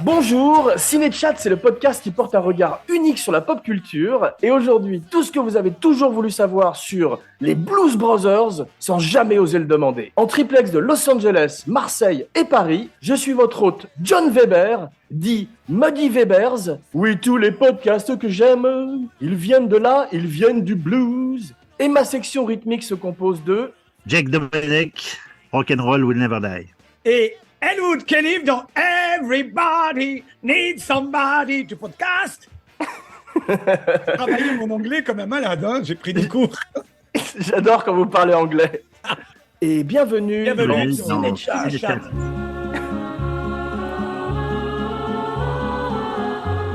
Bonjour, Ciné-Chat, c'est le podcast qui porte un regard unique sur la pop culture. Et aujourd'hui, tout ce que vous avez toujours voulu savoir sur les Blues Brothers sans jamais oser le demander. En triplex de Los Angeles, Marseille et Paris, je suis votre hôte John Weber, dit Muddy Webers. Oui, tous les podcasts que j'aime, ils viennent de là, ils viennent du blues. Et ma section rythmique se compose de Jake Domenech, Rock'n'Roll Will Never Die. Et Elwood Kelly dans Everybody Needs Somebody to Podcast. J'ai travaillé mon anglais comme un malade, hein. J'ai pris des cours. J'adore quand vous parlez anglais. Et bienvenue dans Ciné-Chat.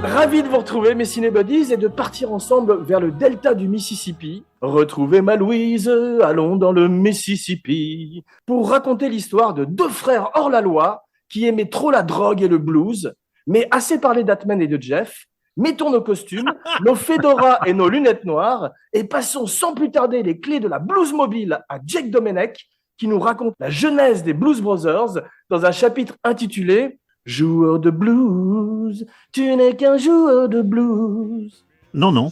Ravi de vous retrouver, mes cinébuddies, et de partir ensemble vers le delta du Mississippi. Retrouvez ma Louise, allons dans le Mississippi, pour raconter l'histoire de deux frères hors la loi qui aimaient trop la drogue et le blues. Mais assez parlé d'Atman et de Jeff, mettons nos costumes, nos fedoras et nos lunettes noires, et passons sans plus tarder les clés de la blues mobile à Jake Domenech, qui nous raconte la genèse des Blues Brothers dans un chapitre intitulé « Joueur de blues, tu n'es qu'un joueur de blues ». Non.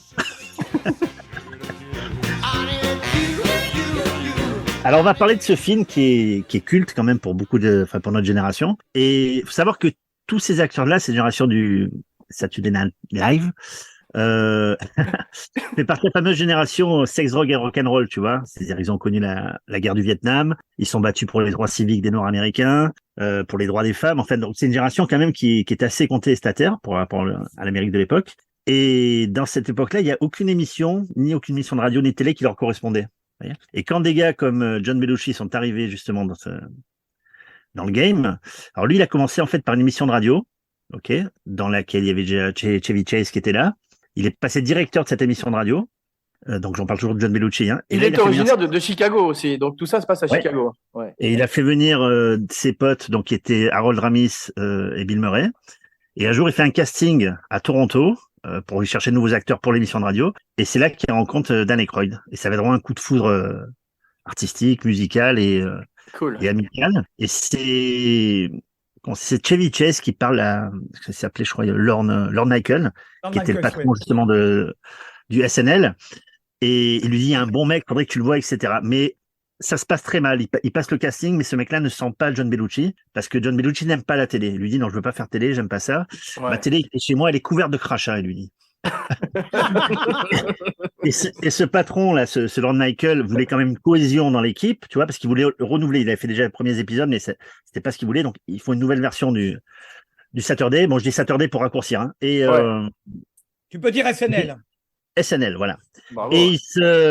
Alors, on va parler de ce film qui est culte quand même pour pour notre génération. Et il faut savoir que tous ces acteurs-là, c'est la génération du Saturday Night Live, fait partie de la fameuse génération sex, drogue et rock'n'roll, tu vois. C'est-à-dire, ils ont connu la guerre du Vietnam, ils sont battus pour les droits civiques des Nord-Américains, pour les droits des femmes. En fait, donc c'est une génération quand même qui est assez contestataire par rapport à l'Amérique de l'époque. Et dans cette époque-là, il n'y a aucune émission, ni aucune émission de radio, ni de télé qui leur correspondait. Et quand des gars comme John Belushi sont arrivés justement dans le game, alors lui, il a commencé en fait par une émission de radio, dans laquelle il y avait déjà Chevy Chase qui était là. Il est passé directeur de cette émission de radio. Donc, j'en parle toujours de John Belushi. Hein. Il est originaire de Chicago aussi. Donc, tout ça se passe à Chicago. Ouais. Et il a fait venir ses potes, donc qui étaient Harold Ramis et Bill Murray. Et un jour, il fait un casting à Toronto pour lui chercher de nouveaux acteurs pour l'émission de radio. Et c'est là qu'il rencontre Dan Aykroyd. Et ça va être vraiment un coup de foudre artistique, musical et amical. Et c'est Chevy Chase qui parle ça s'appelait, je crois, Lorne Michael, qui était le patron justement du SNL. Et il lui dit, il y a un bon mec, faudrait que tu le vois, etc. Mais ça se passe très mal. Il passe le casting, mais ce mec-là ne sent pas John Belushi, parce que John Belushi n'aime pas la télé. Il lui dit, non, je veux pas faire télé, j'aime pas ça. Ouais. Ma télé, chez moi, elle est couverte de crachats, il lui dit. et ce patron là, ce Lord Michael voulait quand même une cohésion dans l'équipe, tu vois, parce qu'il voulait renouveler. Il avait fait déjà les premiers épisodes, mais c'était pas ce qu'il voulait. Donc il faut une nouvelle version du Saturday. Bon, je dis Saturday pour raccourcir. Hein. Et tu peux dire SNL. SNL, voilà. Bravo. Et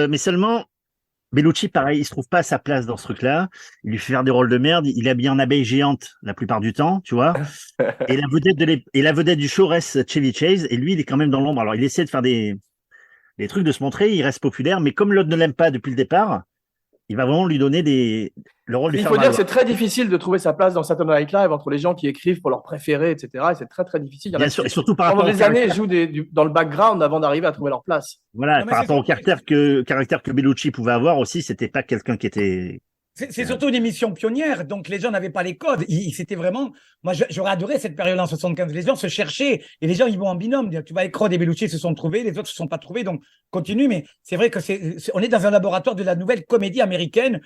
mais seulement Belushi, pareil, il se trouve pas à sa place dans ce truc-là. Il lui fait faire des rôles de merde. Il est habillé en abeille géante la plupart du temps, tu vois. Et la vedette du show reste Chevy Chase. Et lui, il est quand même dans l'ombre. Alors, il essaie de faire des trucs, de se montrer. Il reste populaire. Mais comme l'autre ne l'aime pas depuis le départ, il va vraiment lui donner le rôle du Il faut dire que c'est très difficile de trouver sa place dans Saturday Night Live entre les gens qui écrivent pour leurs préférés, etc. Et c'est très, très difficile. Bien sûr, et surtout par rapport pendant des années, ils jouent dans le background avant d'arriver à trouver leur place. Voilà, par rapport au caractère que Belushi pouvait avoir aussi, c'était pas quelqu'un qui était... C'est surtout une émission pionnière, donc les gens n'avaient pas les codes. C'était vraiment... Moi, j'aurais adoré cette période en 75. Les gens se cherchaient et les gens, ils vont en binôme. Tu vois, Aykroyd et Belushi se sont trouvés, les autres se sont pas trouvés, donc continue. Mais c'est vrai que on est dans un laboratoire de la nouvelle comédie américaine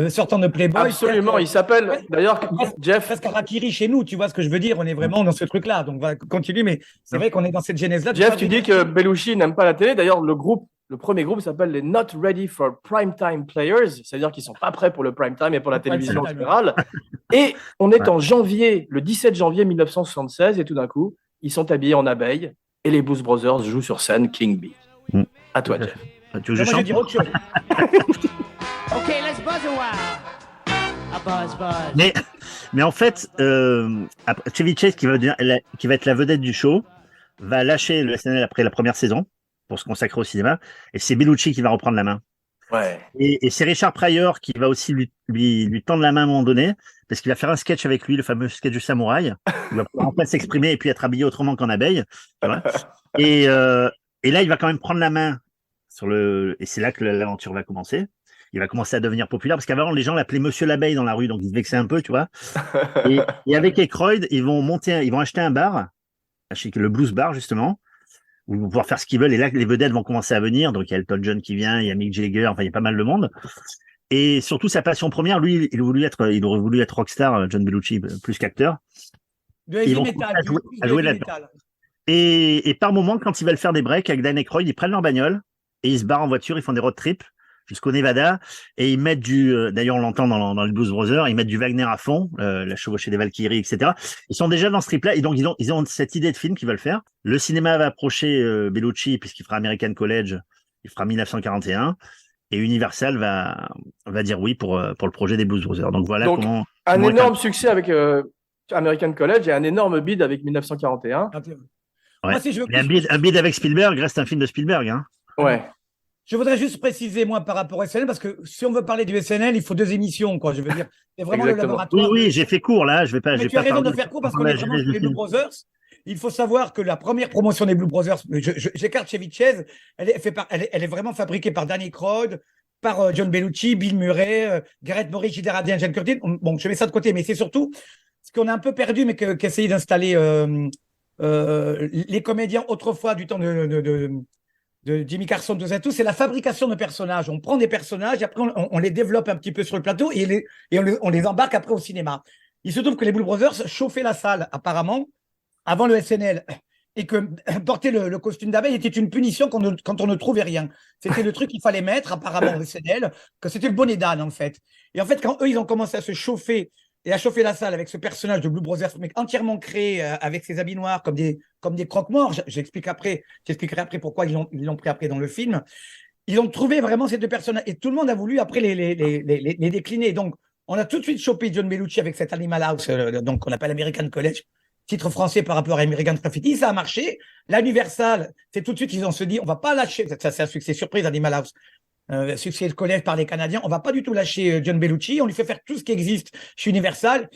sortant de Playboy. Absolument, il s'appelle d'ailleurs Jeff. Presque Harakiri chez nous, tu vois ce que je veux dire. On est vraiment dans ce truc-là, donc on va continuer. Mais c'est vrai qu'on est dans cette genèse-là. Jeff, tu dis que Belushi n'aime pas la télé. D'ailleurs, le premier groupe s'appelle les Not Ready for Primetime Players, c'est-à-dire qu'ils sont pas prêts pour le prime time et pour la télévision en général. Et on est en janvier, le 17 janvier 1976, et tout d'un coup, ils sont habillés en abeille et les Blues Brothers jouent sur scène King Bee. À toi, Jeff. Tu veux que je chante ? Ok, let's buzz a while. Mais en fait, Chevy Chase, qui va être la vedette du show, va lâcher le SNL après la première saison pour se consacrer au cinéma, et c'est Belushi qui va reprendre la main. Ouais. Et c'est Richard Pryor qui va aussi lui tendre la main à un moment donné, parce qu'il va faire un sketch avec lui, le fameux sketch du samouraï. Il va pouvoir enfin s'exprimer et puis être habillé autrement qu'en abeille. Tu vois. Et là, il va quand même prendre la main et c'est là que l'aventure va commencer. il va commencer à devenir populaire parce qu'avant les gens l'appelaient Monsieur l'Abeille dans la rue, donc ils se vexaient un peu, tu vois. Et avec Aykroyd, ils vont acheter un bar, le Blues Bar justement, où ils vont pouvoir faire ce qu'ils veulent. Et là, les vedettes vont commencer à venir. Donc il y a Elton John qui vient, il y a Mick Jagger, enfin il y a pas mal de monde. Et surtout sa passion première, lui, il aurait voulu être rockstar, John Belushi, plus qu'acteur. De heavy metal, à jouer là-dedans. Et par moment, quand ils veulent faire des breaks avec Dan Aykroyd, ils prennent leur bagnole et ils se barrent en voiture, ils font des road trips jusqu'au Nevada et ils mettent d'ailleurs on l'entend dans les Blues Brothers, ils mettent du Wagner à fond, la chevauchée des Valkyries, etc. Ils sont déjà dans ce trip-là et donc ils ont cette idée de film qu'ils veulent faire. Le cinéma va approcher Bellucci puisqu'il fera American College, il fera 1941 et Universal va dire oui pour le projet des Blues Brothers. Donc voilà comment un énorme succès avec American College et un énorme bid avec 1941. Ouais. Moi, si je veux un bid avec Spielberg reste un film de Spielberg. Hein. Ouais. Je voudrais juste préciser, moi, par rapport au SNL, parce que si on veut parler du SNL, il faut 2 émissions, quoi. Je veux dire, c'est vraiment le laboratoire. Oui, j'ai fait court, là. Je vais pas. Mais tu as raison de faire court parce qu'on est vraiment sur les Blues Brothers. Il faut savoir que la première promotion des Blues Brothers, j'écarte Chevy Chase, elle est vraiment fabriquée par Danny Aykroyd, par John Belushi, Bill Murray, Gareth Morris, Gilles Radin, Jane Curtin. Bon, je mets ça de côté, mais c'est surtout ce qu'on a un peu perdu, mais qu'essayer d'installer les comédiens autrefois du temps de Jimmy Carson, tout ça, c'est la fabrication de personnages. On prend des personnages et après on les développe un petit peu sur le plateau et on les embarque après au cinéma. Il se trouve que les Blues Brothers chauffaient la salle apparemment avant le SNL et que porter le costume d'abeille était une punition quand on ne trouvait rien. C'était le truc qu'il fallait mettre apparemment au SNL, que c'était le bonnet d'âne en fait. Et en fait, quand eux, ils ont commencé à se chauffer et à chauffer la salle avec ce personnage de Blue Brothers, mais entièrement créé avec ses habits noirs comme des croque-morts. J'expliquerai après pourquoi ils l'ont pris après dans le film. Ils ont trouvé vraiment ces 2 personnages et tout le monde a voulu après les décliner. Donc, on a tout de suite chopé John Belushi avec cet Animal House, donc on appelle American College, titre français par rapport à American Graffiti. Ça a marché. L'Universal, c'est tout de suite, ils ont se dit, on va pas lâcher. Ça, c'est un succès surprise, Animal House. Succès de collège par les Canadiens, on va pas du tout lâcher John Belushi, on lui fait faire tout ce qui existe chez Universal.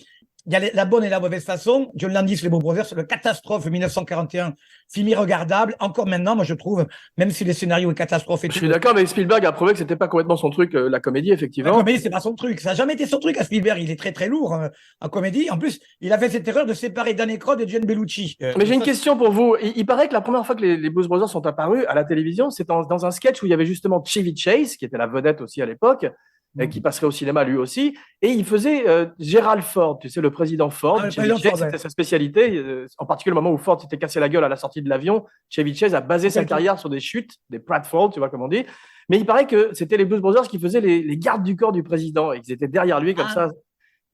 Il y a la bonne et la mauvaise façon. John Landis, les Beaux Brothers, c'est le catastrophe 1941, film irregardable. Encore maintenant, moi je trouve, même si le scénario est catastrophe et tout. Je suis d'accord, mais Spielberg a prouvé que c'était pas complètement son truc, la comédie, effectivement. La comédie, c'est pas son truc. Ça n'a jamais été son truc à Spielberg. Il est très très lourd en comédie. En plus, il a fait cette erreur de séparer Dan Aykroyd et John Belushi. Mais j'ai une question pour vous. Il paraît que la première fois que les Blues Brothers sont apparus à la télévision, c'est dans un sketch où il y avait justement Chevy Chase, qui était la vedette aussi à l'époque, qui passerait au cinéma lui aussi, et il faisait Gerald Ford, tu sais, le président Ford. Chevy Chase, c'était sa spécialité, en particulier le moment où Ford s'était cassé la gueule à la sortie de l'avion. Chevy Chase a basé sa carrière sur des chutes, des pratfalls, tu vois comme on dit. Mais il paraît que c'était les Blues Brothers qui faisaient les gardes du corps du président, et qu'ils étaient derrière lui comme ça,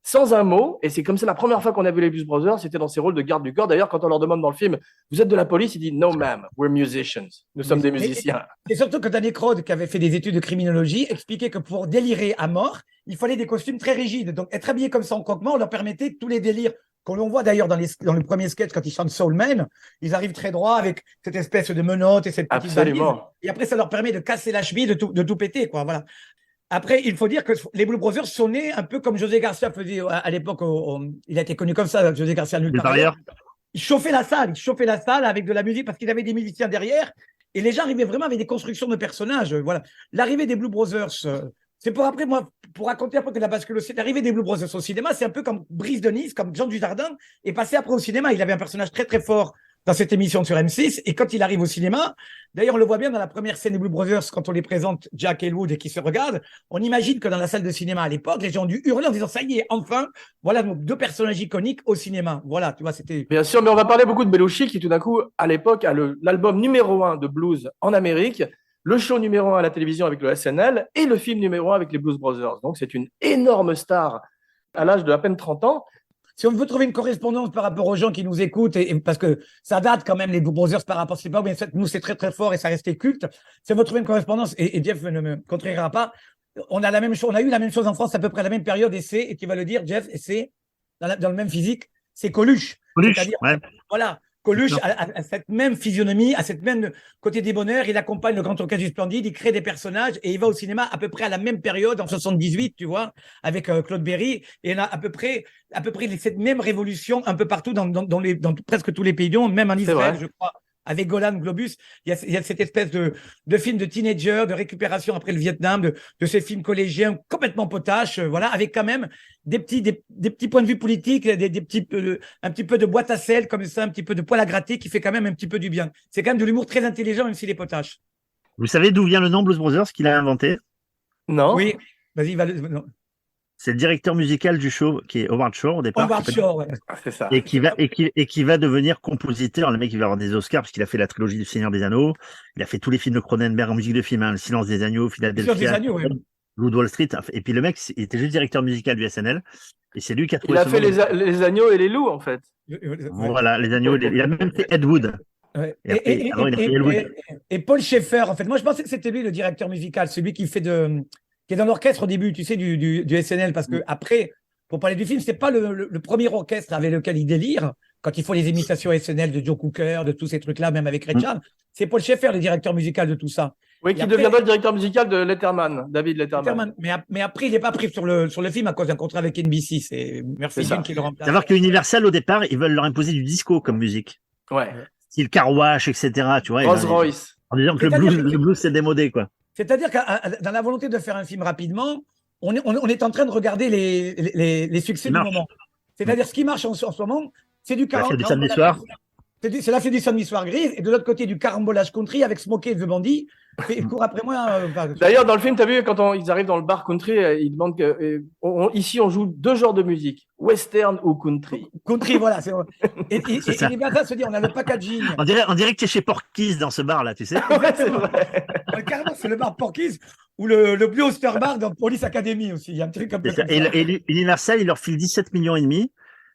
sans un mot. Et c'est comme c'est la première fois qu'on a vu les Blues Brothers, c'était dans ces rôles de garde du corps. D'ailleurs, quand on leur demande dans le film, vous êtes de la police, il dit no ma'am, we're musicians. Nous sommes des musiciens. Et surtout que Dan Aykroyd, qui avait fait des études de criminologie, expliquait que pour délirer à mort, il fallait des costumes très rigides. Donc être habillé comme ça en croque-mort leur permettait tous les délires qu'on l'on voit d'ailleurs dans le premier sketch quand ils chantent Soul Man. Ils arrivent très droit avec cette espèce de menotte et cette petite valise. Et après, ça leur permet de casser la cheville, de tout péter, quoi. Voilà. Après, il faut dire que les Blues Brothers sont nés un peu comme José Garcia faisait à l'époque. Il a été connu comme ça, José Garcia nulle part ailleurs. Il chauffait la salle avec de la musique parce qu'il avait des musiciens derrière. Et les gens arrivaient vraiment avec des constructions de personnages. Voilà. L'arrivée des Blues Brothers, c'est pour après, moi, pour raconter un peu que la bascule aussi, l'arrivée des Blues Brothers au cinéma, c'est un peu comme Brice de Nice, comme Jean Dujardin, est passé après au cinéma. Il avait un personnage très, très fort dans cette émission sur M6. Et quand il arrive au cinéma, d'ailleurs, on le voit bien dans la première scène des Blues Brothers, quand on les présente, Jack et Elwood, et qui se regardent, on imagine que dans la salle de cinéma à l'époque, les gens ont dû hurler en disant, ça y est, enfin, voilà nos 2 personnages iconiques au cinéma. Voilà, tu vois, c'était... Bien sûr, mais on va parler beaucoup de Belushi, qui tout d'un coup, à l'époque, a l'album numéro 1 de blues en Amérique, le show numéro 1 à la télévision avec le SNL, et le film numéro 1 avec les Blues Brothers. Donc, c'est une énorme star à l'âge de à peine 30 ans. Si on veut trouver une correspondance par rapport aux gens qui nous écoutent, et parce que ça date quand même les Blues Brothers par rapport, c'est pas, mais nous c'est très très fort et ça restait culte. Si on veut trouver une correspondance, et Jeff ne me contredira pas, on a la même chose, on a eu la même chose en France à peu près à la même période, et tu vas le dire, Jeff, et c'est dans le même physique, c'est Coluche. C'est-à-dire, ouais. Voilà. Coluche a cette même physionomie, a cette même côté débonnaire, il accompagne le Grand Orchestre du Splendide, il crée des personnages et il va au cinéma à peu près à la même période, en 78, tu vois, avec Claude Berry, et on a à peu près cette même révolution un peu partout dans presque tous les pays du monde, même en Israël, je crois, avec Golan Globus. Il y a cette espèce de film de teenager, de récupération après le Vietnam, de ces films collégiens complètement potaches, voilà, avec quand même des petits points de vue politiques, un petit peu de boîte à sel comme ça, un petit peu de poil à gratter qui fait quand même un petit peu du bien. C'est quand même de l'humour très intelligent, même s'il est potache. Vous savez d'où vient le nom Blues Brothers qu'il a inventé? Non? Oui, vas-y, non. C'est le directeur musical du show, qui est Howard Shore au départ. Howard Shore, ouais. Ah, c'est ça. Et qui va devenir compositeur. Le mec, il va avoir des Oscars parce qu'il a fait la trilogie du Seigneur des Anneaux. Il a fait tous les films de Cronenberg en musique de film, hein, Le Silence des Agneaux, Sur des Philadelphia, agneaux, ouais. Blue Wall Street. Et puis le mec, il était juste directeur musical du SNL. Et c'est lui qui a Il trouvé a ce fait nom. les agneaux et les loups, en fait. Voilà, les agneaux. Il a même fait Ed Wood. Ouais. Et après, avant, il a fait Ed Wood. Et Paul Schaeffer, en fait, moi je pensais que c'était lui le directeur musical, celui qui est dans l'orchestre au début, tu sais, du SNL, parce que après, pour parler du film, c'est pas le premier orchestre avec lequel il délire, quand il faut les imitations SNL de Joe Cooker, de tous ces trucs-là, même avec Ray Charles. C'est Paul Schaeffer, le directeur musical de tout ça. Oui, Et qui après, deviendra le directeur musical de Letterman, David Letterman. Mais après, il n'est pas pris sur le film à cause d'un contrat avec NBC. C'est Murphy C'est ça. Jim qui le remplace. Savoir que Universal, au départ, ils veulent leur imposer du disco comme musique. Ouais. Style Car Wash, etc. Tu vois, Rolls Royce. en disant que le blues, c'est démodé, quoi. C'est-à-dire que dans la volonté de faire un film rapidement, on est en train de regarder les succès du moment. C'est-à-dire ce qui marche en ce moment, c'est du La fête du samedi soir. C'est la fête du samedi soir grise, et de l'autre côté du carambolage country avec Smokey the Bandit. Cours après moi. D'ailleurs, dans le film, tu as vu, quand ils arrivent dans le bar country, ils demandent que. Ici, on joue deux genres de musique, western ou country. Country, voilà. Et ça. les gars se disent, on a le packaging. On dirait que tu es chez Porky's dans ce bar-là, tu sais. Ouais, c'est vrai. Carrément, c'est le bar Porky's ou le Blue Oyster Bar dans Police Academy aussi. Il y a un truc un peu comme ça. Et Universal, il leur file 17 millions et demi,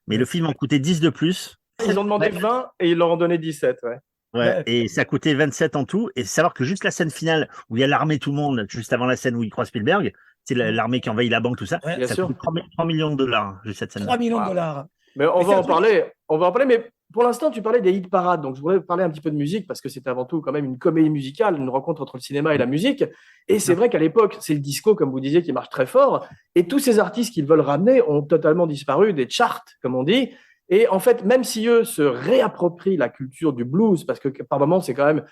mais le film en coûtait 10 de plus. Ils ont demandé 20 et ils leur ont donné 17. Ouais. Ouais, et ça coûtait 27 en tout. Et savoir que juste la scène finale où il y a l'armée, tout le monde, juste avant la scène où il croise Spielberg, c'est l'armée qui envahit la banque, tout ça. Ouais, bien ça sûr. coûte 3 millions de dollars, juste cette scène. 3 millions de dollars. Mais on Mais va c'est en un truc- parler. On va en parler. Mais pour l'instant, tu parlais des hit parades. Donc, je voudrais parler un petit peu de musique parce que c'est avant tout quand même une comédie musicale, une rencontre entre le cinéma et la musique. Et c'est vrai qu'à l'époque, c'est le disco, comme vous disiez, qui marche très fort. Et tous ces artistes qu'ils veulent ramener ont totalement disparu des charts, comme on dit. Et en fait, même si eux se réapproprient la culture du blues, parce que par moments, c'est quand même,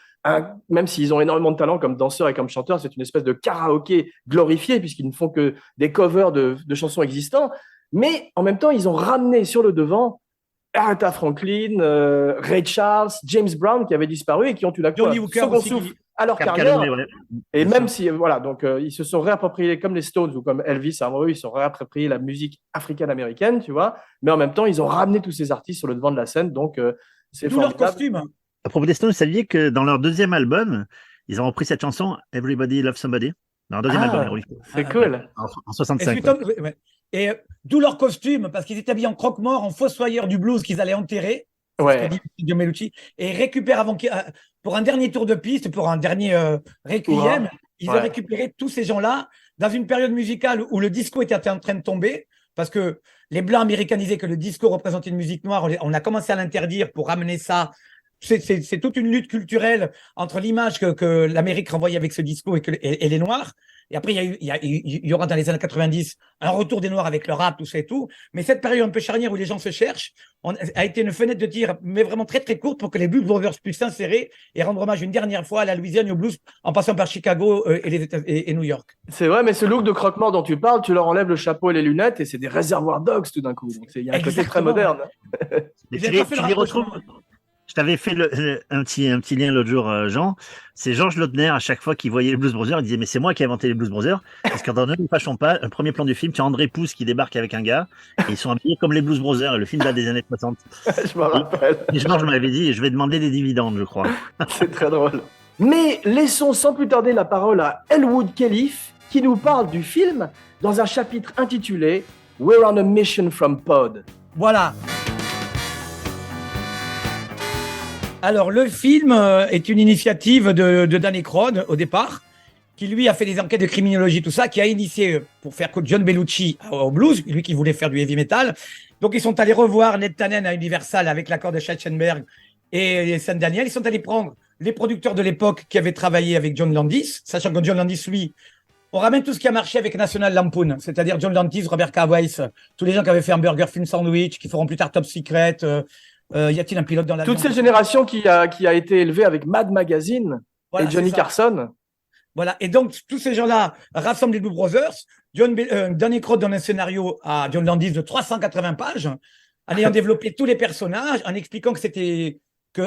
même s'ils ont énormément de talent comme danseurs et comme chanteurs, c'est une espèce de karaoké glorifié, puisqu'ils ne font que des covers de chansons existantes. Mais en même temps, ils ont ramené sur le devant Aretha Franklin, Ray Charles, James Brown, qui avaient disparu et qui ont eu la Johnny Hooker second aussi, souffle à leur Cap carrière. Calloway, ouais. Et Bien même sûr. si, voilà, donc ils se sont réappropriés, comme les Stones ou comme Elvis, à un moment, ils se sont réappropriés la musique africaine-américaine, tu vois, mais en même temps, ils ont ramené tous ces artistes sur le devant de la scène, donc c'est D'où leur formidable. costume. À propos des Stones, vous saviez que dans leur deuxième album, ils ont repris cette chanson Everybody Loves Somebody. Dans leur deuxième Ah, album, oui. c'est cool. En Est-ce 65. que ouais. Et d'où leur costume, parce qu'ils étaient habillés en croque-mort, en fossoyeur du blues qu'ils allaient enterrer. C'est ce Ouais. que dit Guido Melucci. Et ils récupèrent pour un dernier tour de piste, pour un dernier requiem, ils ont Ouais. récupéré tous ces gens-là dans une période musicale où le disco était en train de tomber, parce que les Blancs américanisaient que le disco représentait une musique noire. On a commencé à l'interdire pour ramener ça. C'est toute une lutte culturelle entre l'image que l'Amérique renvoyait avec ce disco et les Noirs. Et après, il y aura dans les années 90 un retour des Noirs avec le rap, tout ça et tout. Mais cette période un peu charnière où les gens se cherchent a été une fenêtre de tir, mais vraiment très très courte pour que les Blues Brothers puissent s'insérer et rendre hommage une dernière fois à la Louisiane et au blues en passant par Chicago et New York. C'est vrai, mais ce look de croque-mort dont tu parles, tu leur enlèves le chapeau et les lunettes et c'est des réservoirs dogs tout d'un coup. Donc, il y a un côté très Exactement. moderne. Mais Ils tu avaient les pas fait le retrouves. rapprochement. Je t'avais fait un petit lien l'autre jour, Jean. C'est Georges Lautner, à chaque fois qu'il voyait les Blues Brothers, il disait, mais c'est moi qui ai inventé les Blues Brothers. Parce qu'en Ne nous fâchons pas, le premier plan du film, tu as André Pousse qui débarque avec un gars, et ils sont habillés comme les Blues Brothers, et le film date des années 60. Je me rappelle. Et Georges m'avait dit, je vais demander des dividendes, je crois. C'est très drôle. Mais laissons sans plus tarder la parole à Elwood Califf, qui nous parle du film dans un chapitre intitulé We're on a mission from Pod. Voilà. Alors, le film est une initiative de Dan Aykroyd au départ, qui lui a fait des enquêtes de criminologie, tout ça, qui a initié pour faire John Bellucci au blues, lui qui voulait faire du heavy metal. Donc, ils sont allés revoir Ned Tannen à Universal avec l'accord de Schwarzenberg et Sam Daniel. Ils sont allés prendre les producteurs de l'époque qui avaient travaillé avec John Landis, sachant que John Landis, lui, on ramène tout ce qui a marché avec National Lampoon, c'est-à-dire John Landis, Robert K. Weiss, tous les gens qui avaient fait Hamburger Film Sandwich, qui feront plus tard Top Secret, Y a-t-il un pilote dans l'avion? Toute cette génération qui a été élevée avec Mad Magazine Voilà, et Johnny c'est ça. Carson. Voilà. Et donc, tous ces gens-là rassemblent les Blue Brothers. Danny Aykroyd donne un scénario à John Landis de 380 pages, en ayant développé tous les personnages, en expliquant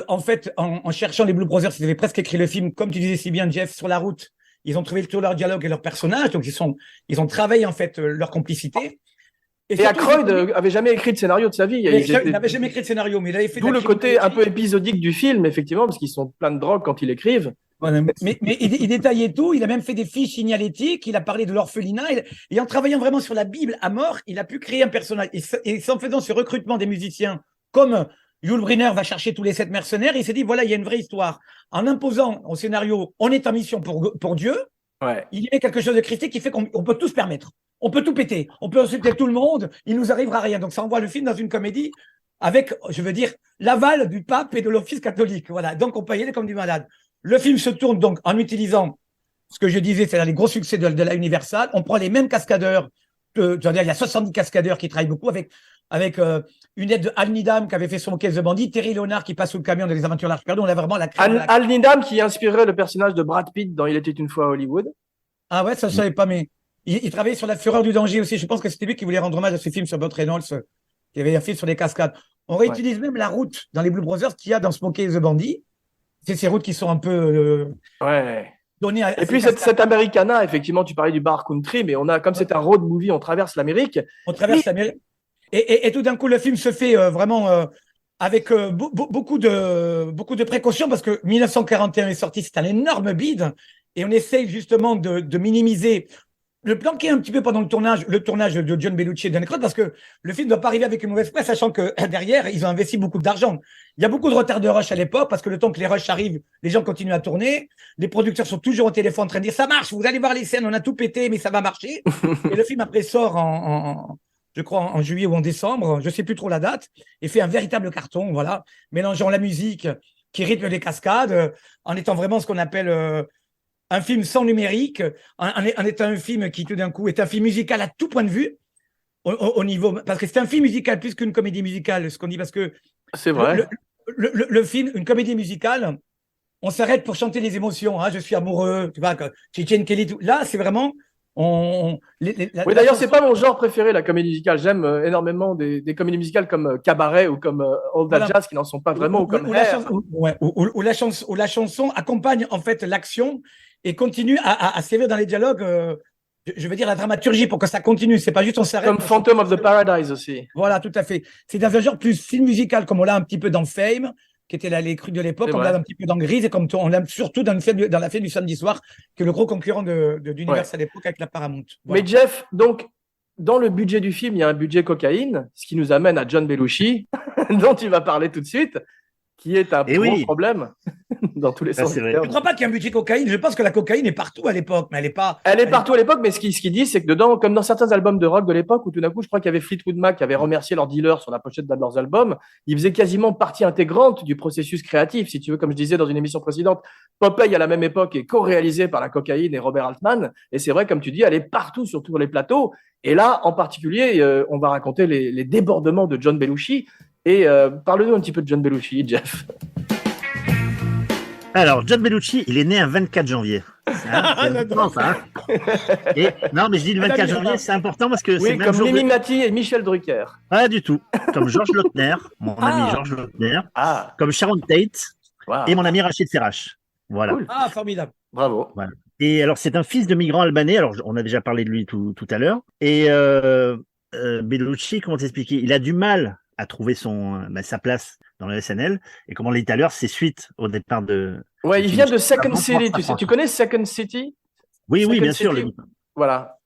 en fait, en cherchant les Blue Brothers, ils avaient presque écrit le film, comme tu disais si bien, Jeff, sur la route. Ils ont trouvé tout leur dialogue et leurs personnages, donc ils ont travaillé en fait leur complicité. Et surtout, Aykroyd avait jamais écrit de scénario de sa vie. il n'avait jamais écrit de scénario, mais il avait fait. D'où le côté un peu épisodique du film, effectivement, parce qu'ils sont pleins de drogue quand ils écrivent. Voilà, mais il détaillait tout. Il a même fait des fiches signalétiques. Il a parlé de l'orphelinat. Et en travaillant vraiment sur la Bible à mort, il a pu créer un personnage. Et en faisant ce recrutement des musiciens, comme Yul Brynner va chercher tous les 7 mercenaires, il s'est dit voilà, il y a une vraie histoire. En imposant au scénario, on est en mission pour Dieu. Ouais. Il y a quelque chose de christique qui fait qu'on peut tout se permettre. On peut tout péter. On peut insulter tout le monde. Il nous arrivera rien. Donc ça envoie le film dans une comédie avec, je veux dire, l'aval du pape et de l'office catholique. Voilà. Donc on peut y aller comme du malade. Le film se tourne donc en utilisant ce que je disais, c'est-à-dire les gros succès de la Universal. On prend les mêmes cascadeurs. Il y a 70 cascadeurs qui travaillent beaucoup avec une aide de Al Needham qui avait fait son caisse de bandit, Terry Leonard qui passe sous le camion dans Les Aventures Larges Perdues. On a vraiment la crème. Al Needham qui inspirait le personnage de Brad Pitt dans Il était une fois à Hollywood. Ah ouais, ça je savais pas, mais il travaillait sur La Fureur du danger aussi. Je pense que c'était lui qui voulait rendre hommage à ce film sur Burt Reynolds, qui avait un film sur les cascades. On réutilise même la route dans les Blue Brothers qu'il y a dans Smokey the Bandit. C'est ces routes qui sont un peu données à et puis cette Americana, effectivement, tu parlais du bar country, mais on a, comme c'est un road movie, on traverse l'Amérique. On traverse l'Amérique. Et tout d'un coup, le film se fait vraiment avec beaucoup de précautions parce que 1941 est sorti, c'est un énorme bide. Et on essaye justement de minimiser, le planquer un petit peu pendant le tournage de John Belushi et Dan Aykroyd, parce que le film ne doit pas arriver avec une mauvaise presse, sachant que derrière, ils ont investi beaucoup d'argent. Il y a beaucoup de retard de rush à l'époque, parce que le temps que les rushs arrivent, les gens continuent à tourner. Les producteurs sont toujours au téléphone en train de dire ça marche, vous allez voir les scènes, on a tout pété, mais ça va marcher. Et le film après sort je crois en juillet ou en décembre, je ne sais plus trop la date, et fait un véritable carton, voilà, mélangeant la musique qui rythme les cascades, en étant vraiment ce qu'on appelle un film sans numérique, en étant un film qui tout d'un coup est un film musical à tout point de vue, au niveau, parce que c'est un film musical plus qu'une comédie musicale, ce qu'on dit, parce que c'est vrai. Le film, une comédie musicale, on s'arrête pour chanter les émotions, hein, je suis amoureux, tu vois, Chichen Kelly, tout. Là, c'est vraiment oui, d'ailleurs, c'est pas mon genre préféré, la comédie musicale. J'aime énormément des comédies musicales comme Cabaret ou comme All That Jazz, qui n'en sont pas vraiment, ou comme Hair. Où la chanson accompagne en fait l'action et continue à servir dans les dialogues. Je veux dire la dramaturgie pour que ça continue. C'est pas juste on s'arrête. Comme Phantom of the Paradise aussi. Voilà, tout à fait. C'est dans un genre plus film musical, comme on l'a un petit peu dans Fame, qui était là les crues de l'époque, on l'a un petit peu dans Grise, et comme on l'a surtout dans la fête du samedi soir, qui est le gros concurrent d'Universal à l'époque avec la Paramount. Voilà. Mais Jeff, donc, dans le budget du film, il y a un budget cocaïne, ce qui nous amène à John Belushi, dont tu vas parler tout de suite, qui est un gros problème dans tous les sens. Je ne crois pas qu'il y ait un budget cocaïne. Je pense que la cocaïne est partout à l'époque, mais elle est pas. Elle est partout à l'époque, mais ce qu'il dit, c'est que dedans, comme dans certains albums de rock de l'époque, où tout d'un coup, je crois qu'il y avait Fleetwood Mac qui avait remercié leurs dealers sur la pochette d'un de leurs albums, ils faisaient quasiment partie intégrante du processus créatif. Si tu veux, comme je disais dans une émission précédente, Popeye à la même époque est co-réalisé par la cocaïne et Robert Altman. Et c'est vrai, comme tu dis, elle est partout, surtout sur les plateaux. Et là, en particulier, on va raconter les débordements de John Belushi. Et parle-nous un petit peu de John Belushi, Jeff. Alors, John Belushi, il est né un 24 janvier. C'est important, ça. Et, non, mais je dis le 24 janvier, c'est important parce que c'est le même comme jour Mimi Mati et Michel Drucker. Pas du tout. Comme Georges Lautner, mon ami Georges Lautner. Comme Sharon Tate et mon ami Rachid Ferrache. Voilà. Cool. Ah, formidable. Bravo. Voilà. Et alors, c'est un fils de migrants albanais. Alors, on a déjà parlé de lui tout à l'heure. Et Belushi, comment t'expliquer? Il a du mal à trouver sa place dans le SNL. Et comme on l'a dit tout à l'heure, c'est suite au départ de... Ouais, il vient de Second City. Tu connais Second City? Oui, bien sûr. Voilà.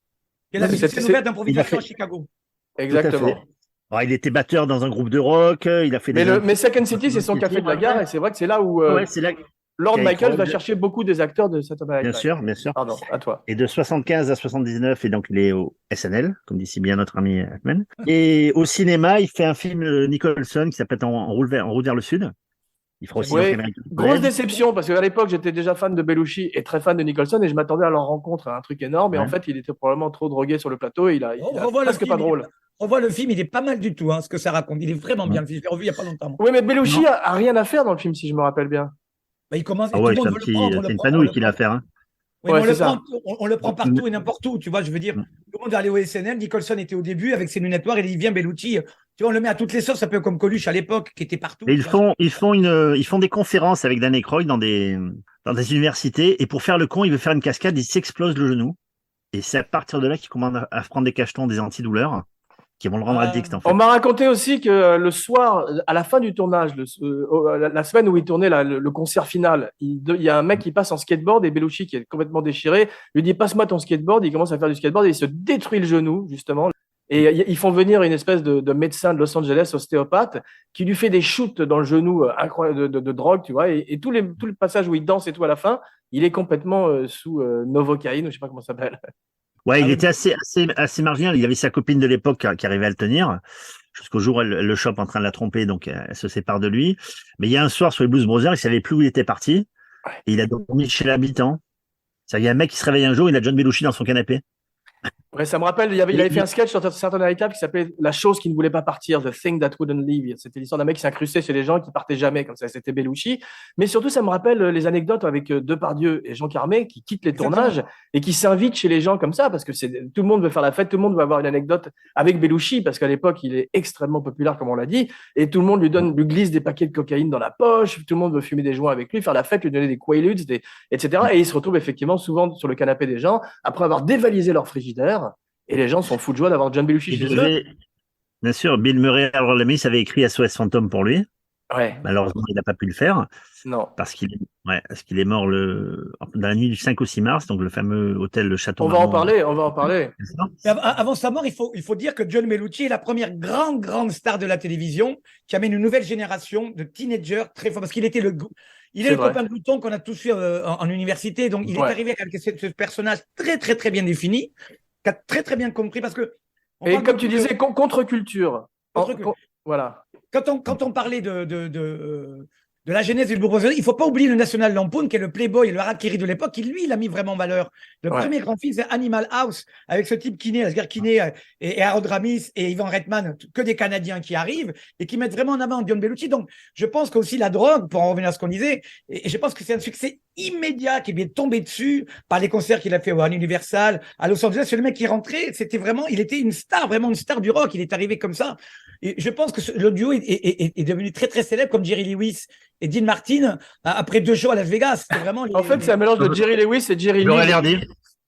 Il a fait une ouverte d'improvisation à Chicago. Exactement. Alors, il était batteur dans un groupe de rock. Il a fait mais Second City, c'est son café de la gare. Et c'est vrai que c'est là où c'est là Lord Michael va chercher beaucoup des acteurs de cette American. Bien sûr. Pardon, à toi. Et de 75 à 79, et donc il est au SNL, comme dit si bien notre ami Atman. Et au cinéma, il fait un film Nicholson qui s'appelle En route vers le sud. Il fera aussi grosse déception, parce qu'à l'époque, j'étais déjà fan de Belushi et très fan de Nicholson, et je m'attendais à leur rencontre, à un truc énorme. Et en fait, il était probablement trop drogué sur le plateau, et il a presque pas drôle. revois le film, il est pas mal du tout, ce que ça raconte. Il est vraiment bien. Je l'ai revu il n'y a pas longtemps. Oui, mais Belushi a rien à faire dans le film, si je me rappelle bien. Bah, il commence, et Ah tout ouais, le c'est monde un veut le petit, prendre. c'est une panouille qu'il a à faire. Hein. Oui, Ouais, mais c'est ça. on le prend partout et n'importe où. Tu vois, je veux dire, tout le monde va aller au SNL. Nicholson était au début avec ses lunettes noires et il vient Bellucci. Tu vois, on le met à toutes les sauces, un peu comme Coluche à l'époque, qui était partout. Et ils font des conférences avec Dan Aykroyd dans des universités. Et pour faire le con, il veut faire une cascade, il s'explose le genou. Et c'est à partir de là qu'il commence à prendre des cachetons, des antidouleurs, qui vont le rendre addict, en fait. On m'a raconté aussi que le soir, à la fin du tournage, la semaine où il tournait le concert final, il y a un mec qui passe en skateboard et Belushi, qui est complètement déchiré, lui dit passe-moi ton skateboard. Il commence à faire du skateboard et il se détruit le genou, justement. Et ils font venir une espèce de médecin de Los Angeles, ostéopathe, qui lui fait des shoots dans le genou incroyable de drogue, tu vois. Et tout le passage où il danse et tout à la fin, il est complètement sous novocaïne, ou je sais pas comment ça s'appelle. Ouais, il oui. était assez marginal. Il avait sa copine de l'époque qui arrivait à le tenir, jusqu'au jour où elle le chope en train de la tromper, donc elle se sépare de lui. Mais il y a un soir sur les Blues Brothers, il savait plus où il était parti, et il a dormi chez l'habitant. Il y a un mec qui se réveille un jour, il a John Belushi dans son canapé. Ouais, ça me rappelle, il avait fait un sketch sur Saturday Night Live qui s'appelait La chose qui ne voulait pas partir, The Thing That Wouldn't Leave. C'était l'histoire d'un mec qui s'incrustait chez les gens qui partaient jamais, comme ça. C'était Belushi. Mais surtout, ça me rappelle les anecdotes avec Depardieu et Jean Carmé qui quittent les tournages et qui s'invitent chez les gens comme ça parce que tout le monde veut faire la fête, tout le monde veut avoir une anecdote avec Belushi parce qu'à l'époque, il est extrêmement populaire, comme on l'a dit, et tout le monde lui glisse des paquets de cocaïne dans la poche, tout le monde veut fumer des joints avec lui, faire la fête, lui donner des Quaaludes, etc. Et il se retrouve effectivement souvent sur le canapé des gens après avoir dévalisé leur frigidaire. Et les gens sont fous de joie d'avoir John Belushi chez eux. Bien sûr, Bill Murray, Harold Ramis avait écrit SOS Fantôme pour lui. Ouais. Malheureusement, il n'a pas pu le faire. Non. Parce qu'il est mort dans la nuit du 5 au 6 mars, donc le fameux hôtel Le Château. On va en parler. Avant sa mort, il faut dire que John Belushi est la première grande star de la télévision qui amène une nouvelle génération de teenagers très forts. Parce qu'il était il est le copain de Blouton qu'on a tous eu en université. Donc, il est arrivé avec ce personnage très bien défini, qui a très bien compris parce que. Et comme tu disais, contre-culture. Voilà. Quand on parlait de la genèse du Blues Brothers, il ne faut pas oublier le National Lampoon, qui est le Playboy et le harakiri de l'époque, qui lui, il a mis vraiment en valeur. Le premier grand film, c'est Animal House, avec ce type Kinney, Asghar Kinney et Harold Ramis et Ivan Reitman, que des Canadiens qui arrivent et qui mettent vraiment en avant John Belushi. Donc, je pense qu'aussi la drogue, pour en revenir à ce qu'on disait, et je pense que c'est un succès immédiat qui est bien tombé dessus par les concerts qu'il a fait au Universal, à Los Angeles. C'est le mec qui est rentré, il était une star, vraiment une star du rock. Il est arrivé comme ça. Et je pense que le duo est devenu très célèbre, comme Jerry Lewis et Dean Martin après 2 shows à Las Vegas. Vraiment en fait, c'est un mélange de Jerry Lewis et Jerry Lee. Laurel Hardy.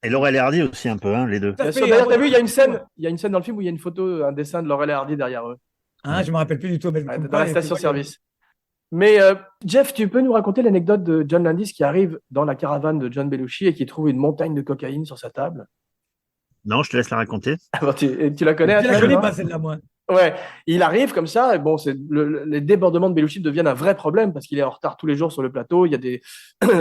Et Laurel Hardy aussi un peu, les deux. D'ailleurs, t'as vu, il y a une scène dans le film où il y a une photo, un dessin de Laurel Hardy derrière eux. Ah, je me rappelle plus du tout. Mais dans la station-service. Mais Jeff, tu peux nous raconter l'anecdote de John Landis qui arrive dans la caravane de John Belushi et qui trouve une montagne de cocaïne sur sa table? Non, je te laisse la raconter. Alors, tu la connais? Je la connais pas celle-là, moi. Ouais, il arrive comme ça, et bon, les débordements de Belushi deviennent un vrai problème parce qu'il est en retard tous les jours sur le plateau, il y a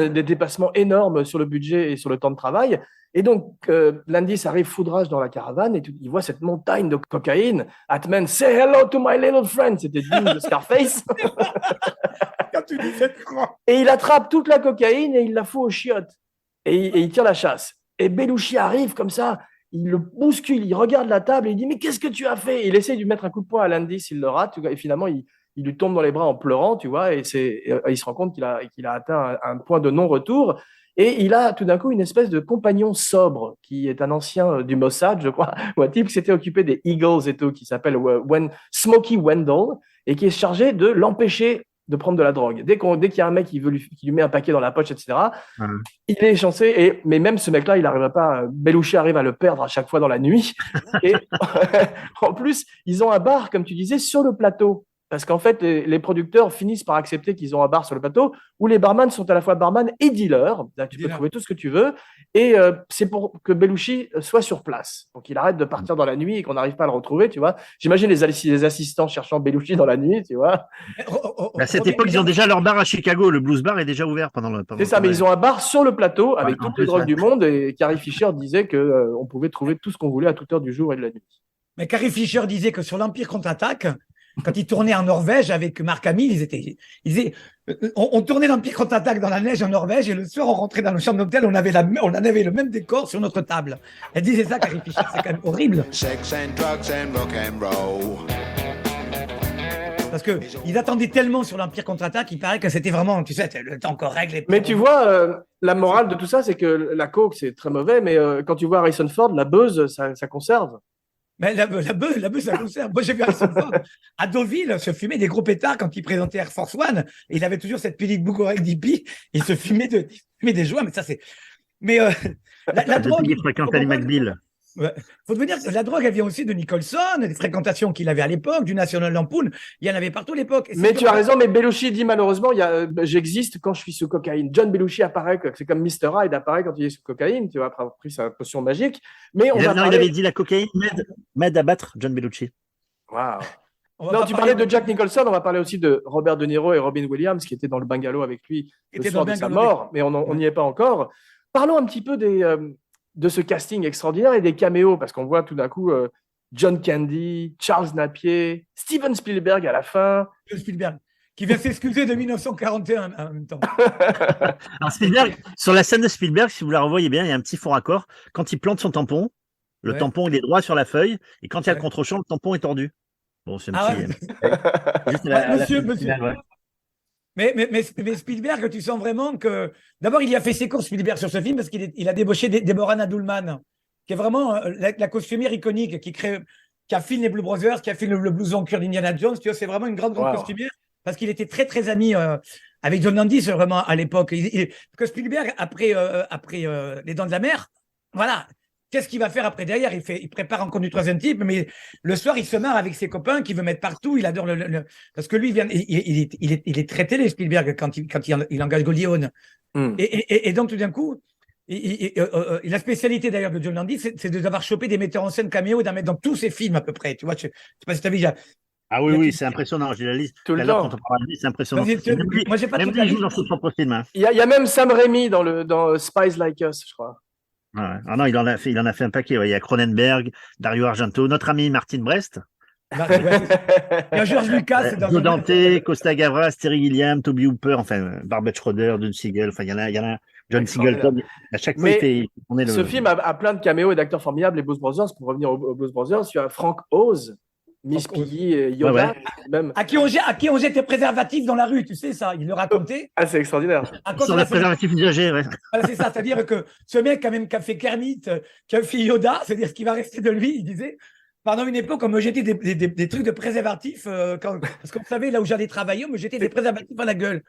des dépassements énormes sur le budget et sur le temps de travail. Et donc, Landis arrive foudrage dans la caravane et il voit cette montagne de cocaïne. Atman, say hello to my little friend. C'était digne de Scarface. Quand tu dis cette croix. Et il attrape toute la cocaïne et il la fout aux chiottes. Et il tire la chasse. Et Belushi arrive comme ça. Il le bouscule, il regarde la table et il dit « Mais qu'est-ce que tu as fait ?» Il essaie de lui mettre un coup de poing à Landis, il le rate, et finalement, il lui tombe dans les bras en pleurant, tu vois, et il se rend compte qu'il a atteint un point de non-retour. Et il a tout d'un coup une espèce de compagnon sobre, qui est un ancien du Mossad, je crois, ou un type qui s'était occupé des Eagles et tout, qui s'appelle Smokey Wendell, et qui est chargé de l'empêcher de prendre de la drogue. Dès qu'il y a un mec qui lui met un paquet dans la poche, etc., il est chancé. Mais même ce mec-là, il n'arrive pas. Belushi arrive à le perdre à chaque fois dans la nuit. Et en plus, ils ont un bar, comme tu disais, sur le plateau. Parce qu'en fait, les producteurs finissent par accepter qu'ils ont un bar sur le plateau où les barman sont à la fois barman et dealer. Là, tu peux trouver tout ce que tu veux. Et c'est pour que Belushi soit sur place. Donc, il arrête de partir dans la nuit et qu'on n'arrive pas à le retrouver, tu vois. J'imagine les assistants cherchant Belushi dans la nuit, tu vois. À cette époque, ils ont déjà leur bar à Chicago. Le Blues Bar est déjà ouvert pendant le C'est ça, mais ils ont un bar sur le plateau avec toutes les drogues du monde. Et Carrie Fisher disait qu'on pouvait trouver tout ce qu'on voulait à toute heure du jour et de la nuit. Mais Carrie Fisher disait que sur l'Empire contre-attaque, quand ils tournaient en Norvège avec Marc Hamill, ils disaient, on tournait l'Empire contre-attaque dans la neige en Norvège et le soir, on rentrait dans nos chambres d'hôtel, on en avait le même décor sur notre table. Elle disait ça, Carrie Fisher, c'est quand même horrible. Sex and drugs and rock and roll. Parce que ils attendaient tellement sur l'Empire contre-attaque, il paraît que c'était vraiment, tu sais, le temps correct. Mais tu vois, la morale de tout ça, c'est que la coke, c'est très mauvais, mais quand tu vois Harrison Ford, la buzz, ça conserve. Mais la bœuf, ça conserve. Moi, j'ai vu Harrison Ford à Deauville se fumer des gros pétards quand il présentait Air Force One. Et il avait toujours cette petite boucle avec d'hippie. Il se fumait des joints, mais ça, c'est. Mais la drogue. Il fréquente Ali McBeal. Faut te dire, la drogue, elle vient aussi de Nicholson, des fréquentations qu'il avait à l'époque, du National Lampoon. Il y en avait partout à l'époque. Mais tu as raison, mais Belushi dit malheureusement, j'existe quand je suis sous cocaïne. John Belushi apparaît, c'est comme Mr. Hyde apparaît quand il est sous cocaïne, tu vois, après avoir pris sa potion magique. Mais il avait dit la cocaïne m'aide à battre John Belushi. Waouh. Non, tu parlais de Jack Nicholson, on va parler aussi de Robert De Niro et Robin Williams, qui étaient dans le bungalow avec lui le soir de sa mort, mais on n'y est pas encore. Parlons un petit peu de ce casting extraordinaire et des caméos, parce qu'on voit tout d'un coup John Candy, Charles Napier, Steven Spielberg à la fin. Spielberg, qui vient s'excuser de 1941 en même temps. Alors Spielberg, sur la scène de Spielberg, si vous la revoyez bien, il y a un petit faux raccord. Quand il plante son tampon, le tampon il est droit sur la feuille, et quand il y a le contre-champ, le tampon est tordu. Bon, c'est un petit. Juste monsieur. Mais Spielberg, tu sens vraiment que. D'abord, il y a fait ses courses, Spielberg, sur ce film, parce qu'il a débauché Deborah Nadoulman, qui est vraiment la costumière iconique, qui a filmé les Blue Brothers, qui a filmé le blouson cuir d'Indiana Jones. Tu vois, c'est vraiment une grande costumière, parce qu'il était très, très ami avec John Landis, vraiment, à l'époque. Que Spielberg, après Les Dents de la Mer, voilà. Qu'est-ce qu'il va faire après derrière? Il prépare Rencontre du troisième type, mais le soir, il se marre avec ses copains qu'il veut mettre partout. Il adore parce que lui, il est très télé, Spielberg, quand il engage Goldie Hawn. Et donc, tout d'un coup, la spécialité d'ailleurs de John Landis, c'est d'avoir chopé des metteurs en scène caméo et d'en mettre dans tous ses films à peu près. Tu vois, je sais pas si tu as vu. Ah oui, c'est impressionnant. J'ai la liste. Tout le temps. Quand on parle de lui, c'est impressionnant. Moi, j'ai pas même toute lui, la il joue liste. dans son propre film. Hein. Il y a même Sam Raimi dans Spies Like Us, je crois. Ouais. Ah non, il en a fait un paquet. Ouais. Il y a Cronenberg, Dario Argento, notre ami Martin Brest. Il y a George Lucas. Joe Dante, Costa Gavras, Terry Gilliam, Toby Hooper, enfin, Barbet Schroeder, Don Siegel, enfin, il y en a, John Singleton. À chaque fois, ce film a plein de caméos et d'acteurs formidables, les Blues Brothers. Pour revenir aux Blues Brothers, il y a Frank Oz, Miss Piggy et Yoda. Même. À qui on jette tes préservatifs dans la rue, tu sais ça, il le racontait. Ah, c'est extraordinaire. Sur le préservatif usagé, ouais. Voilà, c'est ça, c'est-à-dire que ce mec, quand même, qui a fait Kermit, qui a fait Yoda, c'est-à-dire ce qui va rester de lui, il disait, pendant une époque, on me jetait des trucs de préservatifs, parce qu'on savait, là où j'allais travailler, on me jetait des préservatifs à la gueule.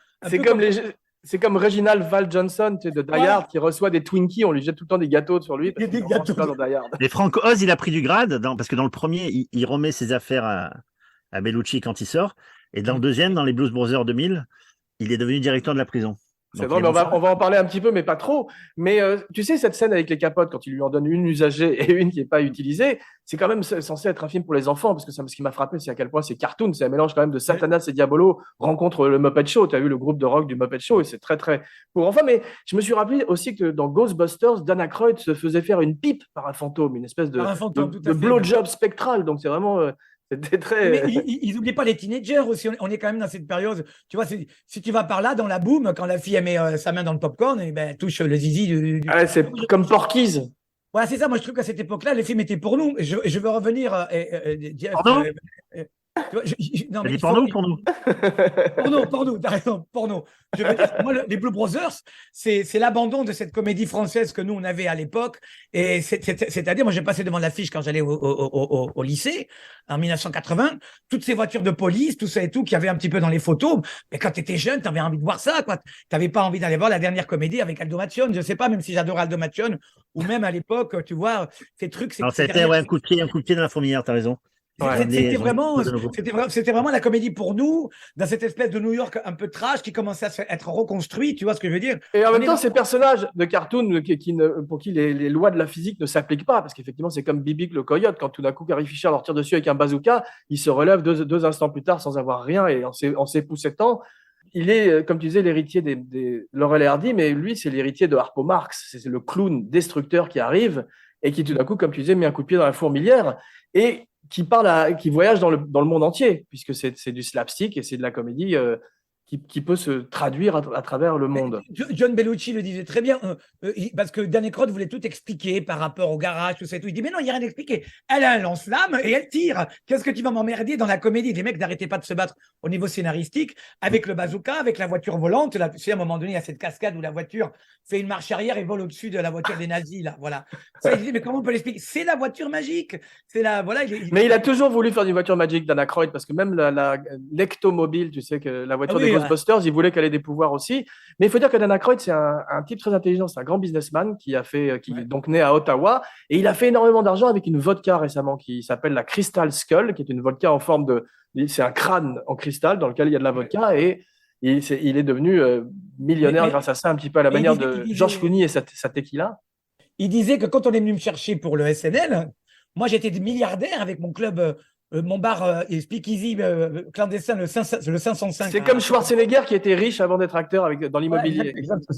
C'est comme Reginald Val Johnson, tu sais, de Die Hard, qui reçoit des Twinkies, on lui jette tout le temps des gâteaux sur lui. Des gâteaux. Dans Die Hard. Et Frank Oz, il a pris du grade, parce que dans le premier, il remet ses affaires à Bellucci quand il sort. Et dans le deuxième, dans les Blues Brothers 2000, il est devenu directeur de la prison. C'est vrai, mais on va en parler un petit peu, mais pas trop. Mais tu sais, cette scène avec les capotes, quand il lui en donne une usagée et une qui n'est pas utilisée, c'est quand même censé être un film pour les enfants, parce que ce qui m'a frappé, c'est à quel point c'est cartoon, c'est un mélange quand même de Satanas et Diabolo, rencontre le Muppet Show. Tu as vu le groupe de rock du Muppet Show, et c'est très, très pour enfants. Mais je me suis rappelé aussi que dans Ghostbusters, Dan Aykroyd se faisait faire une pipe par un fantôme, une espèce de blowjob spectral. Donc c'est vraiment... C'était très. Mais ils n'oublient pas les teenagers aussi. On est quand même dans cette période. Tu vois, si tu vas par là, dans la boum, quand la fille elle met sa main dans le popcorn, et ben, touche le zizi du. Ah, c'est comme Porky's. Voilà, c'est ça. Moi, je trouve qu'à cette époque-là, les films étaient pour nous. Je veux revenir. Pardon non, mais porno ou pour nous? Porno, t'as raison, porno. Je veux dire, moi, les Blue Brothers, c'est l'abandon de cette comédie française que nous, on avait à l'époque. Et c'est-à-dire, moi, j'ai passé devant l'affiche quand j'allais au lycée, en 1980, toutes ces voitures de police, tout ça et tout, qu'il y avait un petit peu dans les photos. Mais quand tu étais jeune, tu avais envie de voir ça, quoi. Tu n'avais pas envie d'aller voir la dernière comédie avec Aldo Macione. Je sais pas, même si j'adore Aldo Macione, ou même à l'époque, tu vois, ces trucs. Alors, c'était un coup de pied dans la fourmilière, t'as raison. C'était vraiment la comédie pour nous, dans cette espèce de New York un peu trash qui commençait à être reconstruit, tu vois ce que je veux dire? Et en même temps, ces personnages de cartoon pour qui les lois de la physique ne s'appliquent pas, parce qu'effectivement, c'est comme Bibi le coyote, quand tout d'un coup, Carrie Fisher leur tire dessus avec un bazooka, il se relève deux instants plus tard sans avoir rien et en s'époussetant. Il est, comme tu disais, l'héritier des Laurel et Hardy, mais lui, c'est l'héritier de Harpo Marx. C'est le clown destructeur qui arrive et qui, tout d'un coup, comme tu disais, met un coup de pied dans la fourmilière. Et qui voyage dans le monde entier, puisque c'est du slapstick et c'est de la comédie qui peut se traduire à travers le monde. John Bellucci le disait très bien, parce que Dan Aykroyd voulait tout expliquer par rapport au garage, tout ça et tout. Il dit, mais non, il n'y a rien à expliquer. Elle a un lance-flamme et elle tire. Qu'est-ce que tu vas m'emmerder dans la comédie? Les mecs n'arrêtaient pas de se battre au niveau scénaristique avec le bazooka, avec la voiture volante. Là, tu sais, à un moment donné, il y a cette cascade où la voiture fait une marche arrière et vole au-dessus de la voiture des nazis. Là, voilà. Ça, il disait, mais comment on peut l'expliquer? C'est la voiture magique. C'est la, voilà, Mais il a toujours voulu faire une voiture magique, Dan Aykroyd, parce que même l'ectomobile, tu sais, que la voiture des Ghostbusters, il voulait qu'elle ait des pouvoirs aussi. Mais il faut dire que Dan Aykroyd, c'est un type très intelligent, c'est un grand businessman qui est donc né à Ottawa, et il a fait énormément d'argent avec une vodka récemment qui s'appelle la Crystal Skull, qui est une vodka en forme c'est un crâne en cristal dans lequel il y a de la vodka, et il est devenu millionnaire grâce à ça, un petit peu à la manière de George Clooney et sa tequila. Il disait que quand on est venu me chercher pour le SNL, moi j'étais milliardaire avec mon club, mon bar Speakeasy clandestin, le 505. C'est comme Schwarzenegger qui était riche avant d'être acteur dans l'immobilier.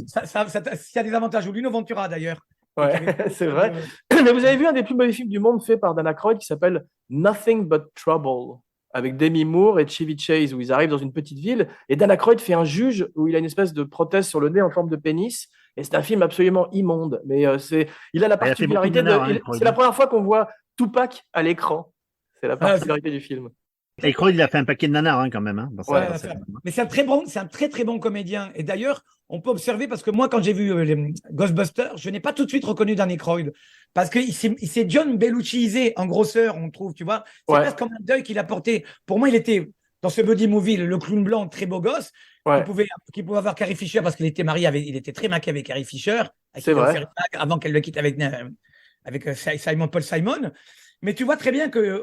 Ça a des avantages. Ou Lino Ventura d'ailleurs. Ouais, c'est vrai. Mais vous avez vu un des plus mauvais films du monde fait par Dan Aykroyd qui s'appelle Nothing But Trouble, avec Demi Moore et Chevy Chase, où ils arrivent dans une petite ville et Dan Aykroyd fait un juge où il a une espèce de prothèse sur le nez en forme de pénis. Et c'est un film absolument immonde. Mais il a la particularité c'est la première fois qu'on voit Tupac à l'écran. C'est la particularité du film. Aykroyd, il a fait un paquet de nanars quand même. Mais c'est un très très bon comédien. Et d'ailleurs, on peut observer, parce que moi, quand j'ai vu les Ghostbusters, je n'ai pas tout de suite reconnu Dan Aykroyd. Parce qu'il s'est John Bellucciisé en grosseur, on trouve, tu vois. C'est presque comme un deuil qu'il a porté. Pour moi, il était dans ce buddy movie, le clown blanc, très beau gosse, qui pouvait avoir Carrie Fisher, parce qu'il était marié il était très maqué avec Carrie Fisher, c'est vrai. avant qu'elle le quitte avec Paul Simon. Mais tu vois très bien qu'il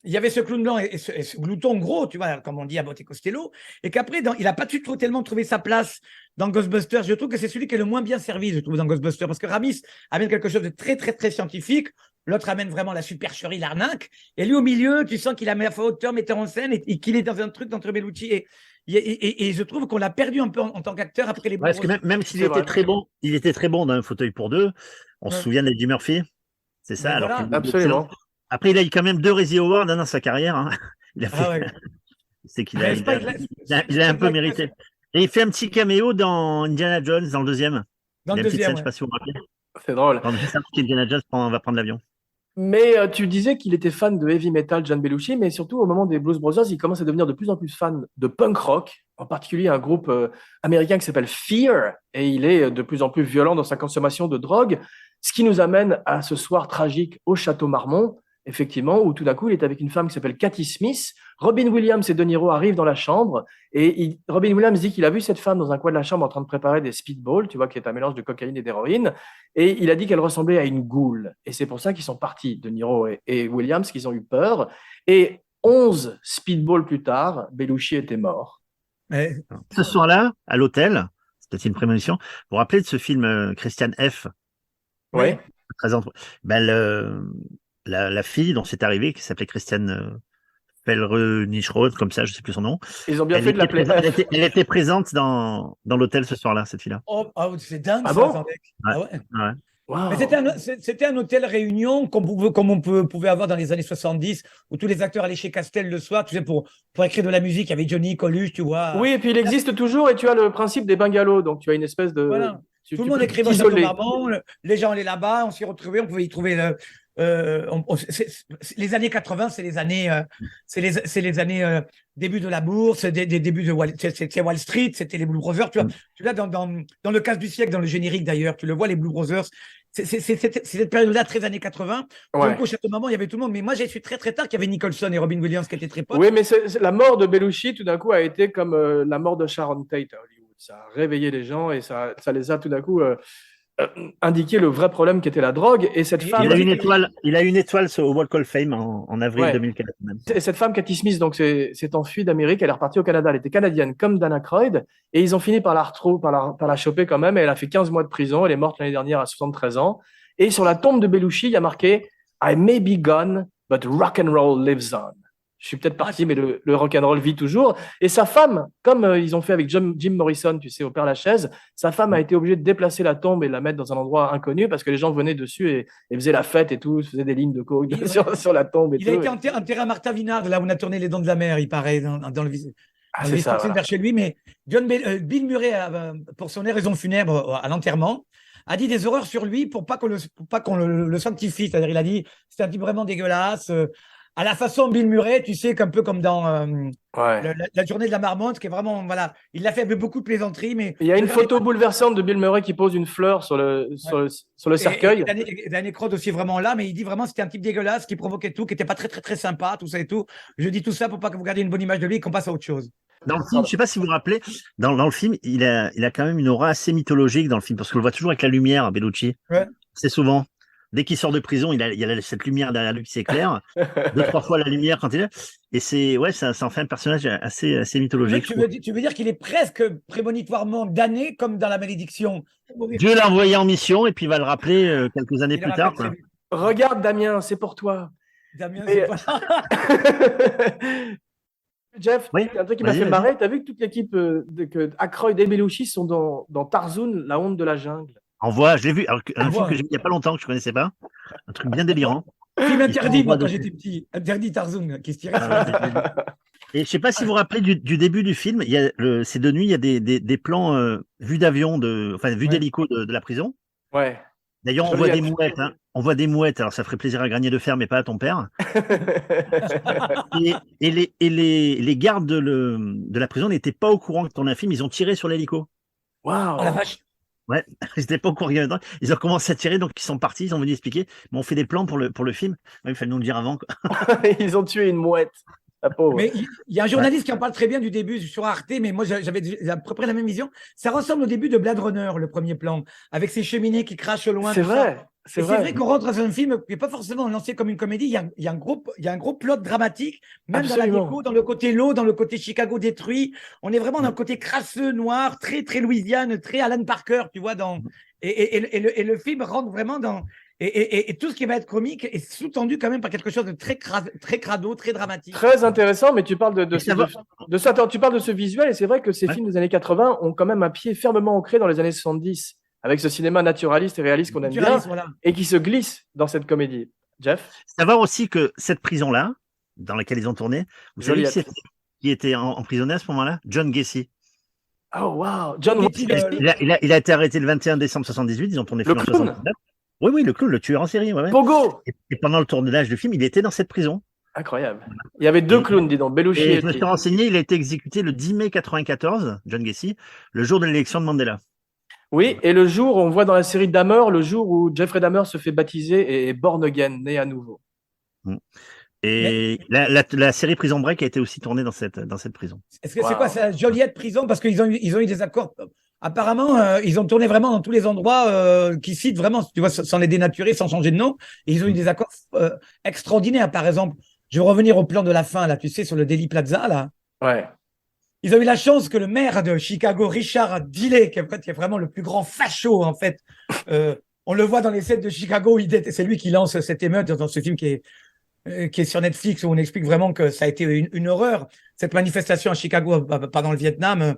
y avait ce clown blanc et ce glouton gros, tu vois, comme on dit à Botte Costello, et qu'après, il n'a pas tellement trouvé sa place dans Ghostbusters. Je trouve que c'est celui qui est le moins bien servi, je trouve, dans Ghostbusters, parce que Ramis amène quelque chose de très, très, très scientifique. L'autre amène vraiment la supercherie, l'arnaque. Et lui, au milieu, tu sens qu'il a mis à auteur, metteur en scène, et qu'il est dans un truc d'entre Bellucci et je trouve qu'on l'a perdu un peu en tant qu'acteur après les parce que même s'il était très bon, il était très bon dans Un fauteuil pour deux. On se souvient d'Eddie Murphy, c'est ça. Alors absolument. Après, il a eu quand même 2 Razzie Awards dans sa carrière. Hein. Il a fait... C'est qu'il il a un peu mérité. Et il fait un petit caméo dans Indiana Jones, dans le deuxième. Dans le deuxième, je sais pas si vous vous rappelez. C'est drôle. Quand Indiana Jones va prendre l'avion. Mais tu disais qu'il était fan de heavy metal, John Belushi, mais surtout au moment des Blues Brothers, il commence à devenir de plus en plus fan de punk rock, en particulier un groupe américain qui s'appelle Fear, et il est de plus en plus violent dans sa consommation de drogue, ce qui nous amène à ce soir tragique au Château Marmont, effectivement, où tout d'un coup, il est avec une femme qui s'appelle Cathy Smith. Robin Williams et De Niro arrivent dans la chambre et Robin Williams dit qu'il a vu cette femme dans un coin de la chambre en train de préparer des speedballs, tu vois, qui est un mélange de cocaïne et d'héroïne, et il a dit qu'elle ressemblait à une goule. Et c'est pour ça qu'ils sont partis, De Niro et Williams, qu'ils ont eu peur. Et 11 speedballs plus tard, Belushi était mort. Ce soir-là, à l'hôtel, c'était une prémonition, vous vous rappelez de ce film Christian F. Oui. La fille dont c'est arrivé, qui s'appelait Christiane Felre-Nischroth, comme ça, je ne sais plus son nom. Ils ont bien fait de l'appeler. Elle était présente dans l'hôtel ce soir-là, cette fille-là. C'est dingue, ah ça, bon mec. Ouais. Wow. Mais c'était un hôtel réunion comme on pouvait avoir dans les années 70, où tous les acteurs allaient chez Castel le soir, tu sais, pour écrire de la musique. Il y avait Johnny Coluche, tu vois. Oui, et puis il existe toujours, et tu as le principe des bungalows, donc tu as une espèce de... Voilà. Tout le monde écrivait au Château Marmont, les gens allaient là-bas, on s'y retrouvait, on pouvait y trouver... les années 80, c'est les années début de la bourse, des débuts de c'était Wall Street, c'était les Blues Brothers. Tu vois dans le casse du siècle, dans le générique d'ailleurs, tu le vois, les Blues Brothers. C'est cette période-là, 13 années 80. Donc au Château Marmont, il y avait tout le monde. Mais moi, j'ai su très très tard qu'il y avait Nicholson et Robin Williams qui étaient très potes. Oui, mais la mort de Belushi, tout d'un coup, a été comme la mort de Sharon Tate à Hollywood. Ça a réveillé les gens et ça les a tout d'un coup indiqué le vrai problème qui était la drogue. Et cette femme, il a une étoile au Walk of Fame en avril 2004. Même. Et cette femme, Cathy Smith, donc s'est enfuie d'Amérique. Elle est repartie au Canada. Elle était canadienne comme Dan Aykroyd. Et ils ont fini par la choper quand même. Et elle a fait 15 mois de prison. Elle est morte l'année dernière à 73 ans. Et sur la tombe de Belushi, il y a marqué « I may be gone, but rock and roll lives on ». Je suis peut-être parti, mais le rock'n'roll vit toujours. Et sa femme, comme ils ont fait avec Jim Morrison, tu sais, au Père-Lachaise, sa femme a été obligée de déplacer la tombe et de la mettre dans un endroit inconnu parce que les gens venaient dessus et faisaient la fête et tout, faisaient des lignes de coke sur la tombe et Il tout. a été enterré à Martha Vinard, là où on a tourné Les Dents de la Mer, il paraît, dans le Ah, c'est ça. Voilà. vers chez lui. Mais Bill Murray, pour son raison funèbre à l'enterrement, a dit des horreurs sur lui pour pas qu'on le sanctifie. C'est-à-dire, il a dit c'est un type vraiment dégueulasse. À la façon Bill Murray, tu sais, un peu comme dans la journée de la marmotte, qui est vraiment, voilà, il l'a fait avec beaucoup de plaisanteries. Mais il y a une photo bouleversante de Bill Murray qui pose une fleur sur le cercueil. Et Danny Crowd aussi vraiment là, mais il dit vraiment c'était un type dégueulasse qui provoquait tout, qui était pas très très très sympa, tout ça et tout. Je dis tout ça pour pas que vous gardiez une bonne image de lui et qu'on passe à autre chose. Dans le film, je sais pas si vous vous rappelez, dans le film, il a quand même une aura assez mythologique dans le film, parce qu'on le voit toujours avec la lumière, Bellucci. Ouais. C'est souvent. Dès qu'il sort de prison, il y a cette lumière derrière lui qui s'éclaire. 2-3 fois la lumière quand il est. Et ça en fait un personnage assez mythologique. Tu veux dire qu'il est presque prémonitoirement damné, comme dans La Malédiction. Dieu l'a envoyé en mission et puis il va le rappeler quelques années plus tard. Quoi. Regarde, Damien, c'est pour toi. Damien, c'est pas... Jeff, oui, un truc qui m'a fait marrer, tu as vu que toute l'équipe que Aykroyd et Belushi sont dans Tarzoun, la honte de la jungle. Je l'ai vu, un film que j'ai vu il n'y a pas longtemps, que je ne connaissais pas. Un truc bien délirant. Film interdit, moi, quand j'étais petit. Interdit Tarzoun, qui se tirait sur Et je ne sais pas si vous vous rappelez du début du film, c'est de nuit, il y a des plans vus d'avion, vus d'hélico de la prison. Ouais. D'ailleurs, on voit des mouettes. Hein. On voit des mouettes, alors ça ferait plaisir à Granier de Fer, mais pas à ton père. et les gardes de la prison n'étaient pas au courant que tournait un film, ils ont tiré sur l'hélico. Waouh! Oh la vache! Ouais, ils n'étaient pas au courant. Ils ont commencé à tirer, donc ils sont partis, ils ont venu expliquer. Mais on fait des plans pour le film. Ouais, il fallait nous le dire avant. Ils ont tué une mouette. Mais il y a un journaliste qui en parle très bien du début sur Arte, mais moi j'avais à peu près la même vision. Ça ressemble au début de Blade Runner, le premier plan, avec ces cheminées qui crachent au loin. C'est vrai. C'est vrai qu'on rentre dans un film qui n'est pas forcément lancé comme une comédie. Il y a un gros plot dramatique, même Absolument. dans la déco, dans le côté low, dans le côté Chicago détruit. On est vraiment dans le côté crasseux, noir, très très Louisiane, très Alan Parker, tu vois. Et le film rentre vraiment dans. Et tout ce qui va être comique est sous-tendu quand même par quelque chose de très crado, très dramatique. Très intéressant, mais tu parles de ça. Attends, tu parles de ce visuel, et c'est vrai que ces films des années 80 ont quand même un pied fermement ancré dans les années 70, avec ce cinéma naturaliste et réaliste qu'on aime bien, voilà. Et qui se glisse dans cette comédie. Jeff? Savoir aussi que cette prison-là, dans laquelle ils ont tourné, vous savez qui était emprisonné à ce moment-là? John Gacy. Oh, wow! John Gacy. Il a été arrêté le 21 décembre 78, ils ont tourné le film en 79. Oui, le clown, le tueur en série. Ouais. Pogo. Et pendant le tournage du film, il était dans cette prison. Incroyable. Il y avait deux clowns, dis donc, Belushi et je me suis renseigné, il a été exécuté le 10 mai 94, John Gacy, le jour de l'élection de Mandela. Oui, et le jour, on voit dans la série Dahmer, le jour où Jeffrey Dahmer se fait baptiser et est born again, né à nouveau. Et la série Prison Break a été aussi tournée dans cette prison. Est-ce que c'est quoi, c'est la Joliette prison? Parce qu'ils ont eu des accords. Apparemment, ils ont tourné vraiment dans tous les endroits qui citent vraiment, tu vois, sans les dénaturer, sans changer de nom. Et ils ont eu des accords extraordinaires. Par exemple, je vais revenir au plan de la fin, là, tu sais, sur le Dealey Plaza, là. Ouais. Ils ont eu la chance que le maire de Chicago, Richard Daley, qui est vraiment le plus grand facho, en fait, on le voit dans les scènes de Chicago, c'est lui qui lance cette émeute dans ce film qui est sur Netflix, où on explique vraiment que ça a été une horreur, cette manifestation à Chicago pendant le Vietnam.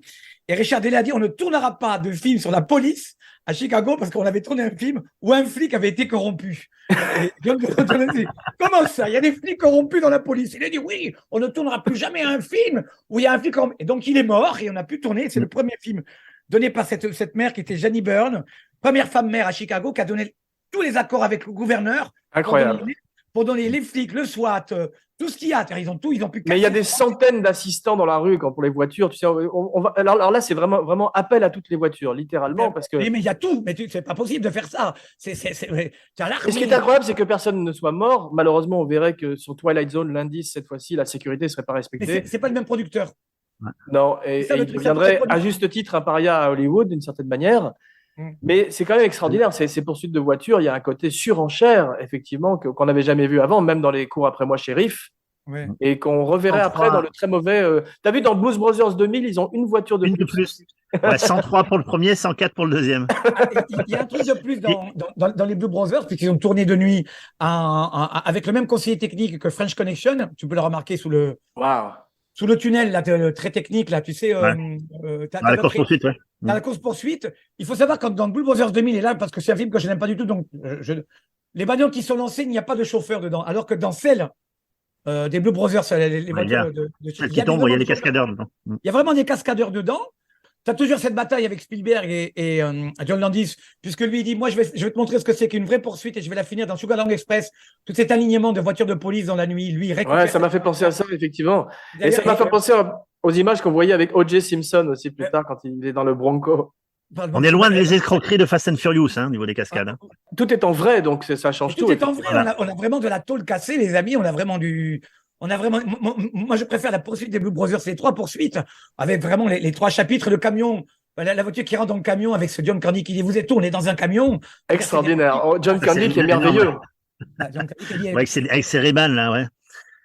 Et Richard Daley a dit, on ne tournera pas de film sur la police à Chicago parce qu'on avait tourné un film où un flic avait été corrompu. Et John a dit, comment ça? Il y a des flics corrompus dans la police. Il a dit, oui, on ne tournera plus jamais un film où il y a un flic corrompu. Et donc, il est mort et on a pu tourner. C'est le premier film donné par cette mère qui était Janie Byrne, première femme maire à Chicago, qui a donné tous les accords avec le gouverneur. Incroyable. Pour donner les flics, le SWAT, tout ce qu'il y a. Ils ont tout, ils ont pu. Mais il y a des centaines d'assistants dans la rue pour les voitures. Tu sais, alors là, c'est vraiment appel à toutes les voitures, littéralement, parce que. Mais il y a tout. Mais c'est pas possible de faire ça. Et ce qui est incroyable, c'est que personne ne soit mort. Malheureusement, on verrait que sur Twilight Zone, l'indice cette fois-ci, la sécurité ne serait pas respectée. Mais c'est pas le même producteur. Non, et il deviendrait à juste titre un paria à Hollywood d'une certaine manière. Mais c'est quand même extraordinaire, ces poursuites de voitures, il y a un côté surenchère, effectivement, qu'on n'avait jamais vu avant, même dans les cours après moi shérif. Ouais. et qu'on reverrait 103. après dans le très mauvais. T'as vu dans Blues Brothers 2000, ils ont une voiture de Une de plus. plus. Ouais, 103 pour le premier, 104 pour le deuxième. Ah, il y a un truc de plus dans les Blue Brothers, puisqu'ils ont tourné de nuit avec le même conseiller technique que French Connection. Tu peux le remarquer Waouh. sous le tunnel, là, très technique, là, tu sais. T'as Dans la course poursuite, ouais. dans la course-poursuite. Il faut savoir que dans Blue Brothers 2000, et là, parce que c'est un film que je n'aime pas du tout, donc les bagnoles qui sont lancées, il n'y a pas de chauffeur dedans. Alors que dans celle des Blue Brothers, les Ouais, voitures Celle qui tombe, il y a des cascadeurs dedans. il y a vraiment des cascadeurs dedans. Tu as toujours cette bataille avec Spielberg et John Landis, puisque lui, il dit, moi, je vais te montrer ce que c'est qu'une vraie poursuite et je vais la finir dans Sugarland Express. Tout cet alignement de voitures de police dans la nuit, lui, il récupère. Ouais, ça m'a fait penser à ça, effectivement. Et D'ailleurs, ça m'a fait penser aux images qu'on voyait avec O.J. Simpson aussi plus tard quand il est dans le Bronco. On est loin des escroqueries de Fast and Furious, au niveau des cascades. hein. Tout est en vrai, donc ça change tout. Tout est en vrai. Voilà. On a vraiment de la tôle cassée, les amis. On a vraiment moi, je préfère la poursuite des Blue Brothers, c'est les 3 poursuites, avec vraiment les 3 chapitres, le camion, la voiture qui rentre dans le camion avec ce John Carney qui dit, vous êtes où? On est dans un camion. Extraordinaire. Oh, John Ça, Candy c'est qui est énorme. merveilleux. Ah, John Carney qui dit, Ouais, avec ses Ray-Ban, là, ouais.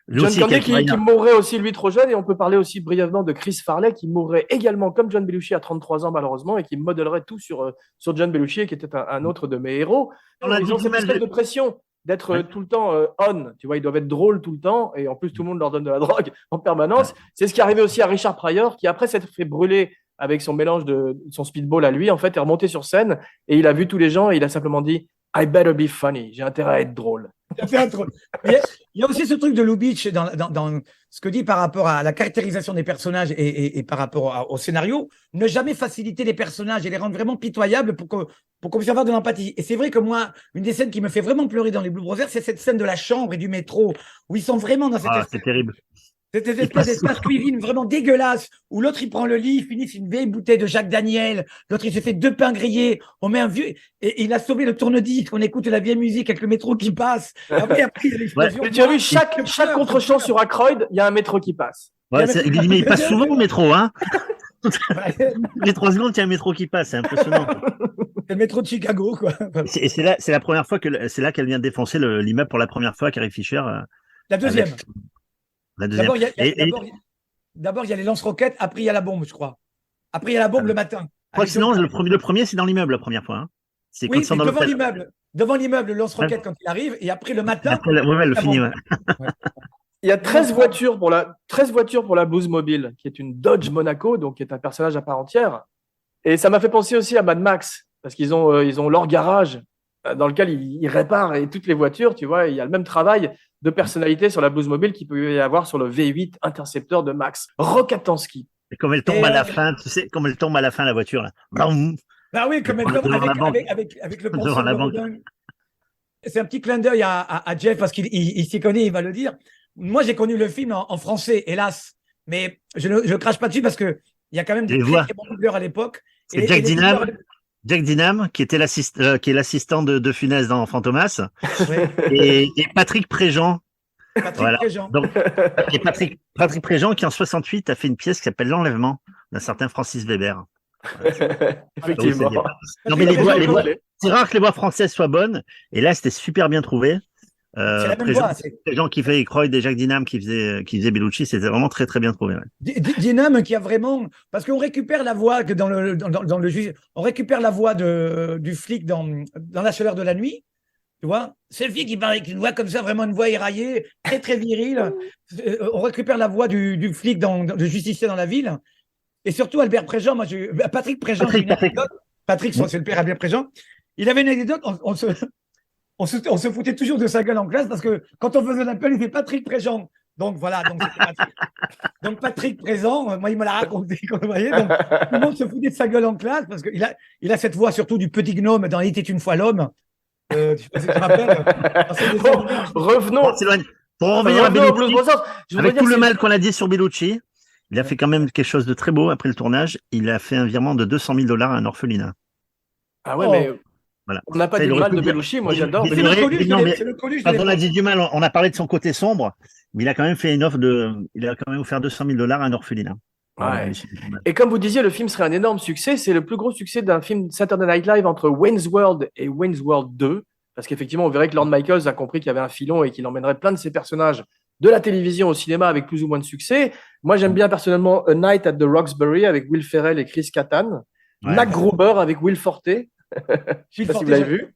Lui John aussi, Candy quel qui moyen. mourrait aussi, lui, trop jeune. Et on peut parler aussi brièvement de Chris Farley qui mourrait également comme John Belushi à 33 ans, malheureusement, et qui modellerait tout sur John Belushi, qui était un autre de mes héros. On a Ils dit ont du cette mal espèce de- de pression d'être Ouais. tout le temps on. Tu vois, ils doivent être drôles tout le temps. Et en plus, tout le monde leur donne de la drogue en permanence. C'est ce qui est arrivé aussi à Richard Pryor, qui après s'être fait brûler avec son mélange de son speedball à lui, en fait, est remonté sur scène et il a vu tous les gens et il a simplement dit I better be funny. J'ai intérêt à être drôle. Il y a aussi ce truc de Lubitsch dans ce que dit par rapport à la caractérisation des personnages et par rapport au scénario, ne jamais faciliter les personnages et les rendre vraiment pitoyables pour qu'on puisse avoir de l'empathie. Et c'est vrai que moi, une des scènes qui me fait vraiment pleurer dans les Blue Brothers, c'est cette scène de la chambre et du métro, où ils sont vraiment dans cette C'est terrible. espèce d'espace cuisine vraiment dégueulasse, où l'autre il prend le lit, il finit une vieille bouteille de Jacques Daniel, l'autre il se fait 2 pains grillés, on met un vieux, et il a sauvé le tourne-disque, on écoute la vieille musique avec le métro qui passe, après il y a l'explosion. Mais tu as vu, chaque contre-champ sur Ackroyd, il y a un métro qui passe. Ouais, mais il passe souvent au métro, hein. Les 3 secondes, il y a un métro qui passe, c'est impressionnant. C'est le métro de Chicago, quoi. Et c'est la première fois c'est là qu'elle vient défoncer l'immeuble pour la première fois, Carrie Fisher. La deuxième. La deuxième. D'abord, il y a les lance-roquettes, après il y a la bombe, je crois. Après, il y a la bombe le matin. Je crois que sinon, le premier, c'est dans l'immeuble la première fois. Hein. C'est quand Oui, ils sont c'est dans devant l'hôtel. l'immeuble. Devant l'immeuble, le lance-roquette quand il arrive, et après le matin. Après, ouais, le fini, ouais. Il y a 13 voitures pour la Blues Mobile, qui est une Dodge Monaco, donc qui est un personnage à part entière. Et ça m'a fait penser aussi à Mad Max, parce qu'ils ont leur garage dans lequel ils réparent et toutes les voitures, tu vois. Il y a le même travail de personnalité sur la Blues Mobile qu'il peut y avoir sur le V8 Interceptor de Max Rokatansky. Et comme elle tombe à la fin, tu sais, comme elle tombe à la fin, la voiture, là. Blam. Bah oui, comme Devant la banque. avec le Devant penseur la de banque. Rodin. C'est un petit clin d'œil à Jeff parce qu'il s'y connaît, il va le dire. Moi, j'ai connu le film en français, hélas, mais je ne crache pas dessus parce que il y a quand même des Les très, voix. très bons doubleurs à l'époque. C'est Jack Dinham. Jack Dinham, qui était qui est l'assistant de Funès dans Fantomas, Ouais. et Patrick Préjean. Patrick Voilà. Préjean. Donc, et Patrick Préjean, qui en 68 a fait une pièce qui s'appelle L'Enlèvement d'un certain Francis Weber. Effectivement. Non, mais les Patrick voix, Préjean, c'est rare que les voix françaises soient bonnes, et là, c'était super bien trouvé. c'est la même voix. Préjean qui fait Aykroyd et Jack Dinham qui faisait Bellucci, c'était vraiment très très bien trouvé. Ouais. Dinham qui a vraiment parce qu'on récupère la voix que dans le juge, on récupère la voix du flic dans La chaleur de la nuit. Tu vois, c'est le flic qui parle avec une voix comme ça, vraiment une voix éraillée, très très virile. On récupère la voix du flic le justicier dans la ville. Et surtout Albert Préjean, Patrick Préjean, Patrick, c'est le père Albert Préjean. Il avait une anecdote, on se foutait toujours de sa gueule en classe parce que quand on faisait l'appel, il était Patrick Préjean. Donc voilà, donc Patrick présent, moi il me l'a raconté, vous voyez, donc tout le monde se foutait de sa gueule en classe parce qu'il a cette voix surtout du petit gnome dans Il était une fois l'homme. Je sais pas si tu te rappelles. Revenons. Pour en revenir à Revenons au Blues Bellucci, Brothers. Je voudrais avec dire tout que le c'est- mal qu'on a dit sur Bellucci, il a fait quand même quelque chose de très beau après le tournage. Il a fait un virement de $200,000 à un orphelinat. Ah ouais, mais Voilà. on n'a pas Ça, dit il du aurait mal pu de dire. Belushi, moi j'adore. Mais C'est c'est le vrai, Coluche non, mais c'est le Coluche de Quand on a l'époque. dit du mal, on a parlé de son côté sombre, mais il a quand même fait il a quand même offert $200,000 à un orphelinat. Ouais. Et comme vous disiez, le film serait un énorme succès. C'est le plus gros succès d'un film Saturday Night Live entre Wayne's World et Wayne's World 2. Parce qu'effectivement, on verrait que Lorne Michaels a compris qu'il y avait un filon et qu'il emmènerait plein de ses personnages de la télévision au cinéma avec plus ou moins de succès. Moi, j'aime bien personnellement A Night at the Roxbury avec Will Ferrell et Chris Kattan. Ouais. Mac Gruber avec Will Forte. Je sais pas si vous l'avez vu.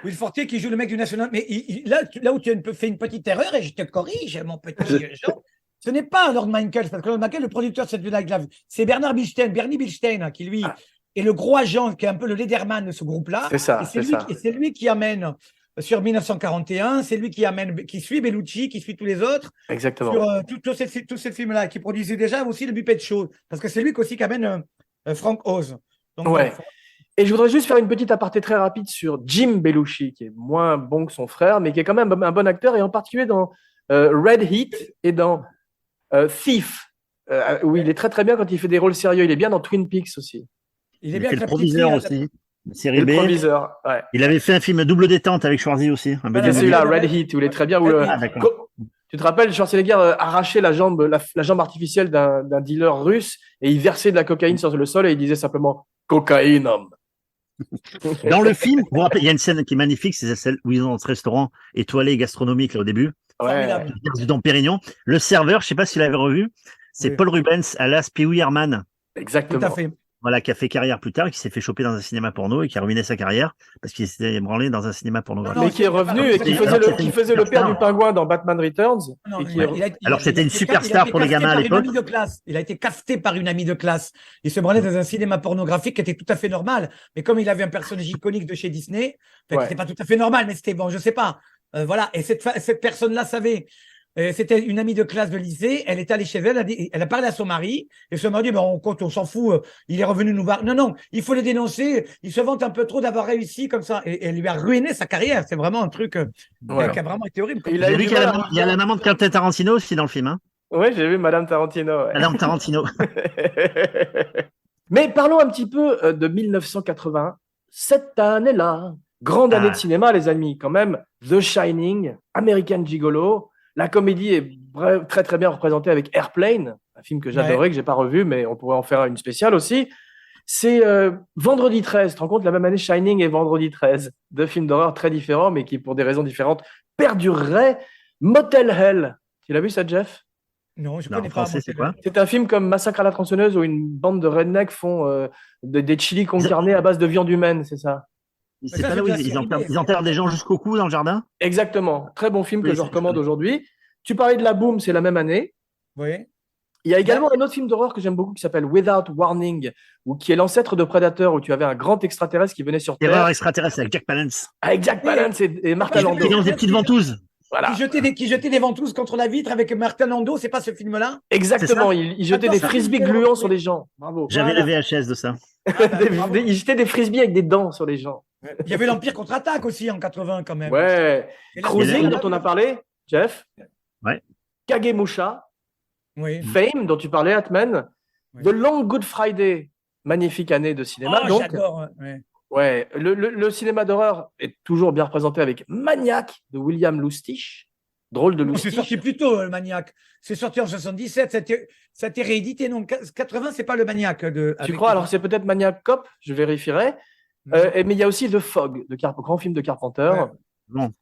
Will Fortier qui joue le mec du National. Mais là où tu as fait une petite erreur, et je te corrige, mon petit Jean, ce n'est pas Lord Michaels, parce que Lord Michaels, le producteur de cette vidéo, c'est Bernie Bilstein, hein, qui lui est le gros agent, qui est un peu le Leaderman de ce groupe-là. C'est ça, Et c'est lui qui amène sur 1941, c'est lui qui suit Bellucci, qui suit tous les autres. Exactement. Sur tous ces films-là, qui produisait déjà aussi le Muppet Show, parce que c'est lui aussi qui amène Frank Oz. Donc, Ouais. Et je voudrais juste faire une petite aparté très rapide sur Jim Belushi, qui est moins bon que son frère, mais qui est quand même un bon acteur, et en particulier dans Red Heat et dans Thief, où il est très très bien quand il fait des rôles sérieux. Il est bien dans Twin Peaks aussi. il est Il bien fait avec le la petite proviseur fille, aussi. Série Et le B. proviseur, ouais. Il avait fait un film double détente avec Schwarzy aussi. Un Voilà, budget C'est c'est de- celui-là, ouais. Red Heat, où il est très bien. Où, Red Heat. Ah, d'accord. tu te rappelles, Schwarzenegger arrachait la jambe artificielle d'un dealer russe et il versait de la cocaïne sur le sol et il disait simplement cocaïne, homme. Dans le film, vous vous rappelez, il y a une scène qui est magnifique, c'est celle où ils ont dans ce restaurant étoilé gastronomique là, au début, Ouais. Formidable. du Dom Pérignon. Le serveur, je sais pas si vous l'avez revu, c'est Oui. Paul Rubens alias Pee Wee Herman. Tout Exactement. à fait. Voilà, qui a fait carrière plus tard, qui s'est fait choper dans un cinéma porno et qui a ruiné sa carrière parce qu'il s'était ébranlé dans un cinéma pornographique. Non, Mais qui est revenu et qui c'est- faisait alors, qui faisait le père du pingouin dans Batman Returns. Non, Et qui est- Alors, c'était une été superstar il a été pour les casté gamins à par une l'époque. amie de classe. Il a été casté par une amie de classe. Il se branlait dans un cinéma pornographique qui était tout à fait normal. Mais comme il avait un personnage iconique de chez Disney, enfin, Ouais. c'était pas tout à fait normal, mais c'était bon, je sais pas. Voilà. Et cette personne-là savait. C'était une amie de classe de lycée. Elle est allée chez elle. Elle a parlé à son mari. Et son mari dit, on s'en fout. Il est revenu nous voir. Non, il faut le dénoncer. Il se vante un peu trop d'avoir réussi comme ça. Et elle lui a ruiné sa carrière. C'est vraiment un truc Ouais. qui a vraiment été horrible. Il Vous a avez eu vu du qu'il y a mal la- il y a la maman de Quentin Tarantino aussi dans le film, hein. Ouais, j'ai vu Madame Tarantino. ouais. Madame Tarantino. Mais parlons un petit peu de 1980. Cette année-là, grande année de cinéma, les amis, quand même. The Shining, American Gigolo. La comédie est très très bien représentée avec Airplane, un film que j'adorais, que j'ai pas revu, mais on pourrait en faire une spéciale aussi. C'est Vendredi 13. Tu te rends compte, la même année, Shining et Vendredi 13. Deux films d'horreur très différents, mais qui, pour des raisons différentes, perdureraient. Motel Hell. Tu l'as vu ça, Jeff? Non, je Non, connais en pas. français, c'est quoi? C'est un film comme Massacre à la tronçonneuse où une bande de rednecks font des chilis con carne à base de viande humaine, c'est ça? C'est ça, pas c'est là où de la ils série B, ils enterrent des gens jusqu'au cou dans le jardin? Exactement. Très bon film que Oui, je c'est recommande ça. aujourd'hui. Tu parlais de La Boom, c'est la même année. Oui. Il y a également un autre film d'horreur que j'aime beaucoup qui s'appelle Without Warning, ou qui est l'ancêtre de Predator, où tu avais un grand extraterrestre qui venait sur Terreur Terre extraterrestre avec Jack Palance. avec Jack Palance et Martin Oui, Landau. Qui lance des petites ventouses. Voilà. Qui jetait des ventouses contre la vitre avec Martin Landau, c'est pas ce film-là? Exactement. Il jetait Attends, des ça, frisbees c'est- gluants sur les gens. Bravo. J'avais Voilà. la VHS de ça. Il jetait des frisbees avec des dents sur les gens. Il y avait l'Empire contre-attaque aussi en 80 quand même. Ouais. Et là, Cruising, il y a- dont on a parlé, Jeff. Ouais. Kagemusha. Oui. Fame, dont tu parlais, Atman. Oui. The Long Good Friday. Magnifique année de cinéma. Oh, donc, j'adore. Ouais. ouais, le cinéma d'horreur est toujours bien représenté avec Maniac de William Lustig. Drôle de Non, c'est Lustig. sorti plus tôt, le Maniac. C'est sorti en 77. Ça a été réédité. Non, 80, c'est pas le Maniac. Tu avec crois? les- Alors, c'est peut-être Maniac Cop, je vérifierai. Mais il y a aussi The Fog, grand film de Carpenter. Ouais. Bon.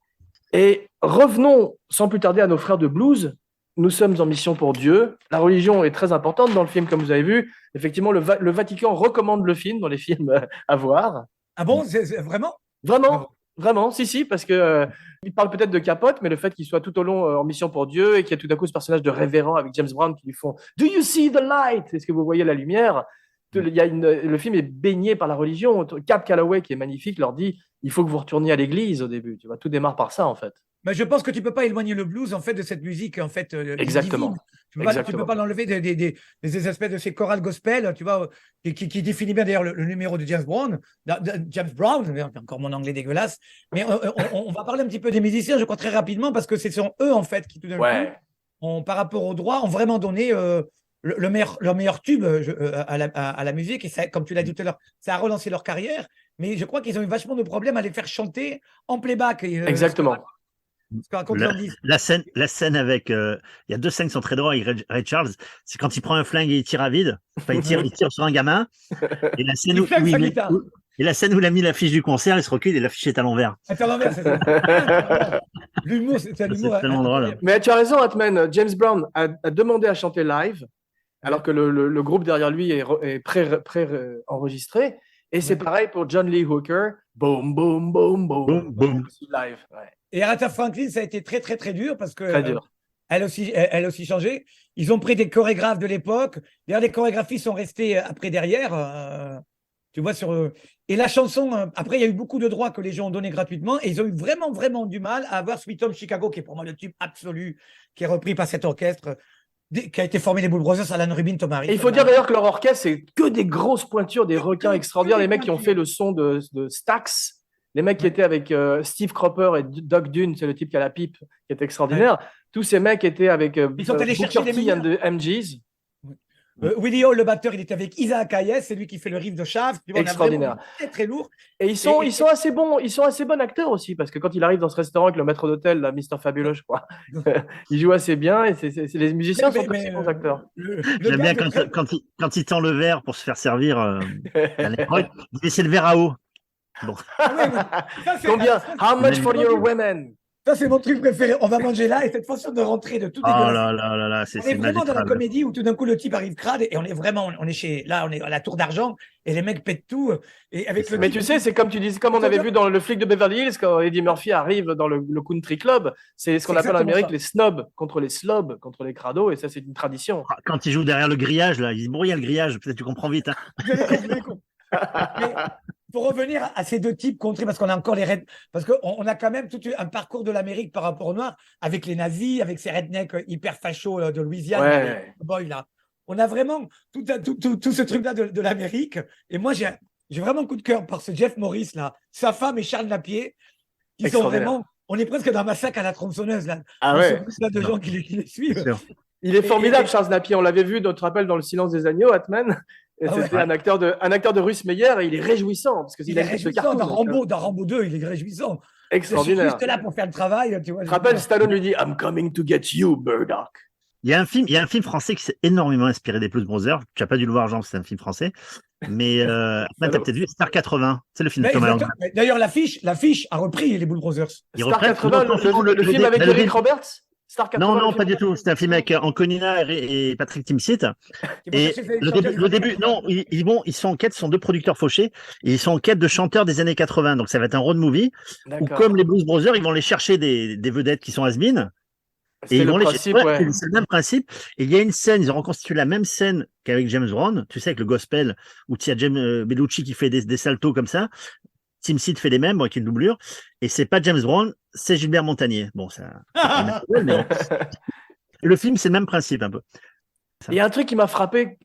Et revenons sans plus tarder à nos frères de blues. Nous sommes en mission pour Dieu. La religion est très importante dans le film, comme vous avez vu. Effectivement, le Vatican recommande le film dans les films à voir. Ah bon, c'est vraiment? Vraiment, vraiment, si, parce que il parle peut-être de Capote, mais le fait qu'il soit tout au long en mission pour Dieu et qu'il y a tout d'un coup ce personnage de révérend avec James Brown qui lui font Do you see the light? Est-ce que vous voyez la lumière? Le film est baigné par la religion. Cap Calloway, qui est magnifique, leur dit il faut que vous retourniez à l'église au début. Tu vois, tout démarre par ça en fait. Mais je pense que tu peux pas éloigner le blues en fait de cette musique en fait. Exactement. Divine. Tu peux pas Exactement. l'enlever des espèces de ces chorales gospel, tu vois, qui définit bien d'ailleurs le numéro de James Brown. Encore mon anglais dégueulasse. Mais on va parler un petit peu des musiciens, je crois très rapidement, parce que ce sont eux en fait qui tout d'un Ouais. coup, par rapport au droit, ont vraiment donné leur meilleur tube à la musique. Et ça, comme tu l'as dit tout à l'heure, ça a relancé leur carrière. Mais je crois qu'ils ont eu vachement de problèmes à les faire chanter en playback. Exactement. Ce que raconte leur disque. La scène avec, il y a deux scènes qui sont très drôles avec Ray Charles. C'est quand il prend un flingue et il tire à vide. Enfin, il tire sur un gamin. Et la scène Il flingue sa guitare. et la scène où il a mis l'affiche du concert, il se recule et l'affiche est à l'envers. Attends, l'envers, c'est ça. L'humour, c'est un C'est humour. tellement drôle. incroyable. Mais tu as raison, Atman. James Brown a demandé à chanter live, alors que le groupe derrière lui est pré-enregistré. Et c'est Ouais. pareil pour John Lee Hooker. Boom, boom, boom, boom. Boom, boom. Aussi live. Ouais. Et Aretha Franklin, ça a été très, très, très dur parce que Très dur. elle aussi changé. Ils ont pris des chorégraphes de l'époque. D'ailleurs, les chorégraphies sont restées après derrière. Tu vois, et la chanson, après, il y a eu beaucoup de droits que les gens ont donnés gratuitement et ils ont eu vraiment, vraiment du mal à avoir Sweet Home Chicago, qui est pour moi le tube absolu, qui est repris par cet orchestre, qui a été formé les Blues Brothers, Alan Rubin, Tom Harris. Et il faut dire d'ailleurs que leur orchestre, c'est que des grosses pointures, des requins que extraordinaires. des Les mecs qui ont pointures. fait le son de Stax, les mecs qui étaient avec Steve Cropper et Doug Dune, c'est le type qui a la pipe, qui est extraordinaire. Tous ces mecs étaient avec Ils sont allés chercher Booker les T and meilleurs. the MGs. Willie Hall, le batteur, il était avec Isaac Hayes, c'est lui qui fait le riff de Shaft. Tu vois, on a Extraordinaire. vraiment très, très lourd. Et ils sont assez bons, ils sont assez bons acteurs aussi, parce que quand il arrive dans ce restaurant avec le maître d'hôtel, là, Mr. Fabulous, je crois, il joue assez bien et les musiciens sont assez bons acteurs. J'aime bien quand il tend le verre pour se faire servir. Danny Aykroyd, il dit, c'est le verre à eau. Bon. Combien? How much for your women? Ça, c'est mon truc préféré. On va manger là et cette façon de rentrer de tout Oh dégueulasse. là là là là, On c'est est vraiment dans la magistral. comédie où tout d'un coup le type arrive crade et on est vraiment, on est à la tour d'argent et les mecs pètent tout. Et avec le Mais type- tu sais, c'est comme tu dis, comme on avait vu dans le flic de Beverly Hills, quand Eddie Murphy arrive dans le country club, c'est ce qu'on C'est appelle en exactement Amérique ça. les snobs contre les slobs, contre les crados, et ça c'est une tradition. Quand il joue derrière le grillage, là, il dit bon, il y a le grillage, peut-être tu comprends vite. Hein. Vous avez compris. Mais pour revenir à ces deux types contrés, parce qu'on a encore les red, parce qu'on a quand même tout un parcours de l'Amérique par rapport aux Noirs, avec les nazis, avec ces rednecks hyper fachos de Louisiane, Ouais. les boys, là. On a vraiment tout ce truc-là de l'Amérique. Et moi, j'ai vraiment coup de cœur par ce Jeff Morris, là, sa femme et Charles Napier, qui sont Extraordinaire. vraiment. On est presque dans Massacre à la tronçonneuse, là. Ah Dans ouais. ce groupe-là de gens qui les suivent. Sûr. Il est formidable, et- Charles Napier. On l'avait vu, tu te rappelles, dans Le Silence des agneaux, Atman. Et Ah ouais. c'était un acteur de Russ Meyer et il est réjouissant parce que Il a est une tête de réjouissant cartoon, dans Rambo 2, il est réjouissant. Je suis extraordinaire. juste là pour faire le travail, tu vois. Tu te rappelles, Stallone lui dit I'm coming to get you, Murdoch. Il y a un film français qui s'est énormément inspiré des Blues Brothers. Tu n'as pas dû le voir, Jean, c'est un film français. Mais tu as peut-être vu Star 80. C'est le film de Mais Thomas exactement. Langlois. Mais d'ailleurs, l'affiche a repris les Bull Brothers. Ils Star reprennent 80, le film avec mais le Eric film- Roberts. Star 80, Non, le non, film pas du avec- tout. C'est un film avec Anconina et Patrick Timsit. Et le début, non, ils sont en quête, ce sont deux producteurs fauchés, et ils sont en quête de chanteurs des années 80. Donc ça va être un road movie où, D'accord. comme les Blues Brothers, ils vont aller chercher des vedettes qui sont has-been. Et C'était ils le vont les principe, chercher. ouais. C'est le même principe. Et il y a une scène, ils ont reconstitué la même scène qu'avec James Brown, tu sais, avec le gospel, où il y a James Bellucci qui fait des saltos comme ça. Tim Seed fait les mêmes, bon, avec une doublure. Et c'est pas James Brown, c'est Gilbert Montagnier. Bon, ça. Mais bon. Le film, c'est le même principe un peu. Il y a un truc qui m'a frappé.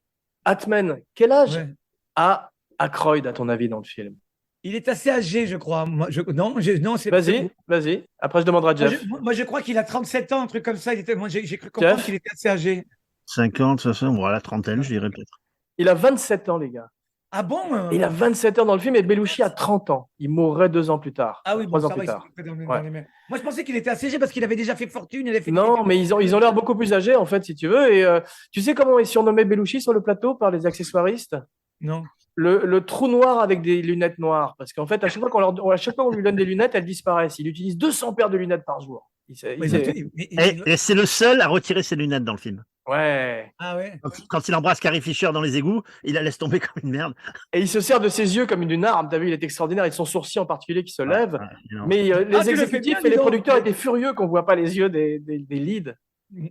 Atman, quel âge Ouais. a Aykroyd, à ton avis, dans le film? Il est assez âgé, je crois. Non, c'est Vas-y. Après, je demanderai à Jeff. Moi, je crois qu'il a 37 ans, un truc comme ça. Moi, j'ai cru comprendre Jeff qu'il était assez âgé. 50, 60, voilà, trentaine, je dirais peut-être. Il a 27 ans, les gars. Ah bon Il a 27 ans dans le film et Belushi a 30 ans. Il mourrait 2 ans plus tard. Ah oui, bon, 3 ans ça va, plus ils tard. sont dans Ouais. les mêmes. Moi, je pensais qu'il était assez âgé parce qu'il avait déjà fait fortune. Il avait fait Non, mais ils ont l'air beaucoup plus âgés, en fait, si tu veux. Et tu sais comment est surnommé Belushi sur le plateau par les accessoiristes? Non. Le trou noir avec des lunettes noires. Parce qu'en fait, à chaque fois qu'on lui donne des lunettes, elles disparaissent. Il utilise 200 paires de lunettes par jour. Et c'est le seul à retirer ses lunettes dans le film. Ouais. Ah ouais. Quand il embrasse Carrie Fisher dans les égouts, il la laisse tomber comme une merde. Et il se sert de ses yeux comme d'une arme. T'as vu, il est extraordinaire. Et de son sourcil en particulier qui se lève. Ouais, Mais tu les le fais exécutifs bien, et les dis donc. producteurs étaient furieux qu'on voit pas les yeux des leads.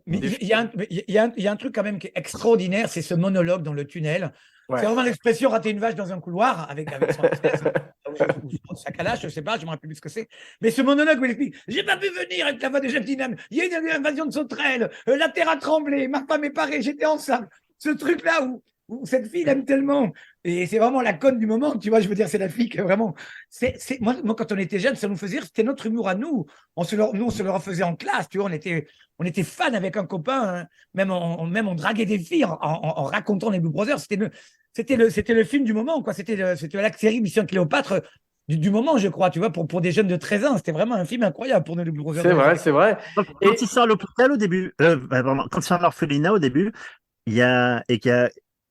Mais il y a un truc quand même qui est extraordinaire, c'est ce monologue dans le tunnel. Ouais. C'est vraiment l'expression rater une vache dans un couloir avec son ou sa calache, je sais pas, je me rappelle plus ce que c'est. Mais ce monologue où il explique j'ai pas pu venir avec la voix de Jeff Dynam, il y a une invasion de sauterelles, la terre a tremblé, ma femme est parée, j'étais enceinte. Ce truc-là où cette fille l'aime tellement. Et c'est vraiment la conne du moment, tu vois, je veux dire, c'est la fille que vraiment. Moi, quand on était jeunes, ça nous faisait rire, c'était notre humour à nous. On se le refaisait en classe, tu vois, on était fans avec un copain, hein. Même on draguait des filles en racontant les Blue Brothers. C'était le film du moment, quoi. C'était la série Mission Cléopâtre du moment, je crois, tu vois, pour des jeunes de 13 ans. C'était vraiment un film incroyable pour nous, les Blue Brothers. C'est vrai. Quand il sort à l'hôpital au début, quand il sort à l'orphelinat au début,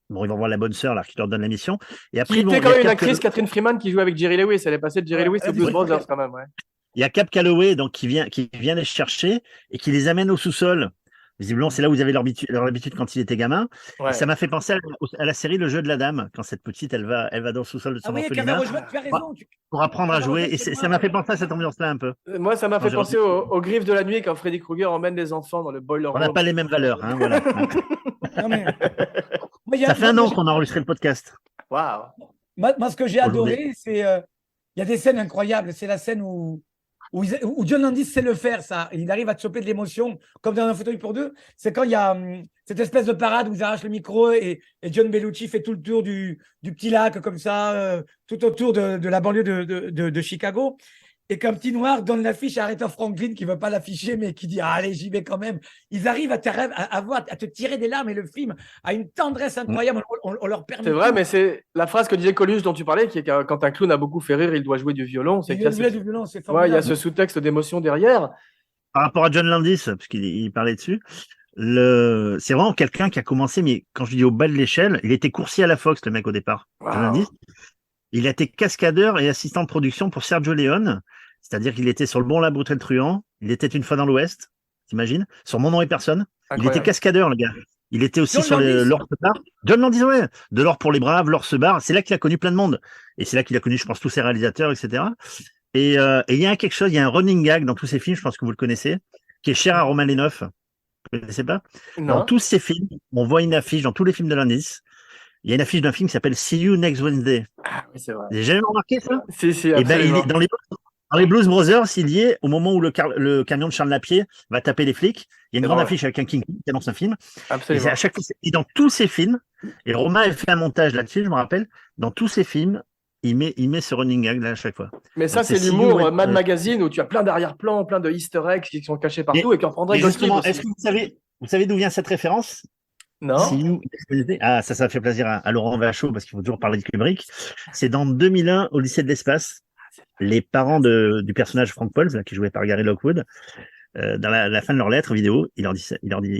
bon, ils vont voir la bonne sœur là qui leur donne la mission. Et après, Qui était quand même une actrice, Catherine Freeman, qui joue avec Jerry Lewis. Elle est passée de Jerry Lewis aux Blues Brothers quand même. Ouais. il y a Cap Calloway donc qui vient les chercher et qui les amène au sous-sol. Visiblement, c'est là où ils avaient leur habitude quand il était gamin. Ouais. Et ça m'a fait penser à la série Le Jeu de la Dame, quand cette petite, elle va dans le sous-sol de son Ah oui, orphelinat tu as raison. pour apprendre à jouer. Et ça m'a fait penser à cette ambiance-là un peu. Moi, ça m'a fait j'ai penser aux Griffes de la nuit quand Freddy Krueger emmène les enfants dans le boiler On n'a room. pas les mêmes valeurs, hein, voilà. Non, mais... Moi, il y a- Ça fait un moi, an qu'on a enregistré le podcast. Waouh. Moi, ce que j'ai Aujourd'hui. adoré, c'est. Il y a des scènes incroyables. C'est la scène où John Landis sait le faire, ça. Il arrive à te choper de l'émotion, comme dans un fauteuil pour deux. C'est quand il y a cette espèce de parade où ils arrachent le micro et John Belushi fait tout le tour du petit lac, comme ça, tout autour de la banlieue de Chicago. Et qu'un petit noir donne l'affiche à Aretha Franklin qui ne veut pas l'afficher, mais qui dit ah, allez, j'y vais quand même. Ils arrivent à te tirer des larmes et le film a une tendresse incroyable. On leur permet. C'est vrai, mais c'est la phrase que disait Coluche dont tu parlais, qui est que quand un clown a beaucoup fait rire, il doit jouer du violon. C'est qu'il y a du violon, c'est ouais, il y formidable. a ce sous-texte d'émotion derrière. Par rapport à John Landis, parce qu'il parlait dessus, c'est vraiment quelqu'un qui a commencé, mais quand je dis au bas de l'échelle, il était coursier à la Fox, le mec, au départ. Wow. John Landis. Il a été cascadeur et assistant de production pour Sergio Leone, c'est-à-dire qu'il était sur Le Bon, la Brute et le Truand, il était une fois dans l'Ouest, t'imagines, sur Mon nom et personne. Il était cascadeur, le gars. Il était aussi John sur Landis. l'or se barre. John Landis, ouais, de l'or pour les braves, l'or se barre. C'est là qu'il a connu plein de monde. Et c'est là qu'il a connu, je pense, tous ses réalisateurs, etc. Et il y a quelque chose, il y a un running gag dans tous ces films, je pense que vous le connaissez, qui est cher à Romain Lénoff. Vous ne connaissez pas? Dans Non. tous ces films, on voit une affiche, dans tous les films de Landis, il y a une affiche d'un film qui s'appelle See You Next Wednesday. Ah, oui, c'est vrai. Vous avez jamais remarqué ça? Si, Et ben, il absolument. est dans les Blues Brothers, il y est au moment où le camion de Charles Lapier va taper les flics. Il y a une C'est grande vrai. affiche avec un King Kong qui annonce un film. Et Absolument. c'est à chaque fois, et dans tous ces films, et Romain a fait un montage là-dessus, je me rappelle, dans tous ces films, il met ce running gag là à chaque fois. Mais ça, Donc, c'est c'est l'humour See You Mad Next- Magazine où tu as plein d'arrière-plans, plein de Easter eggs qui sont cachés partout et qui reprendraient Mais Ghost justement, Clip est-ce aussi. que vous savez d'où vient cette référence? Non. See You Next Wednesday. Ah, ça fait plaisir à Laurent Vachon parce qu'il faut toujours parler de Kubrick. C'est dans 2001 au lycée de l'espace. Les parents du personnage Frank Pauls, là, qui est joué par Gary Lockwood, dans la fin de leur lettre vidéo, il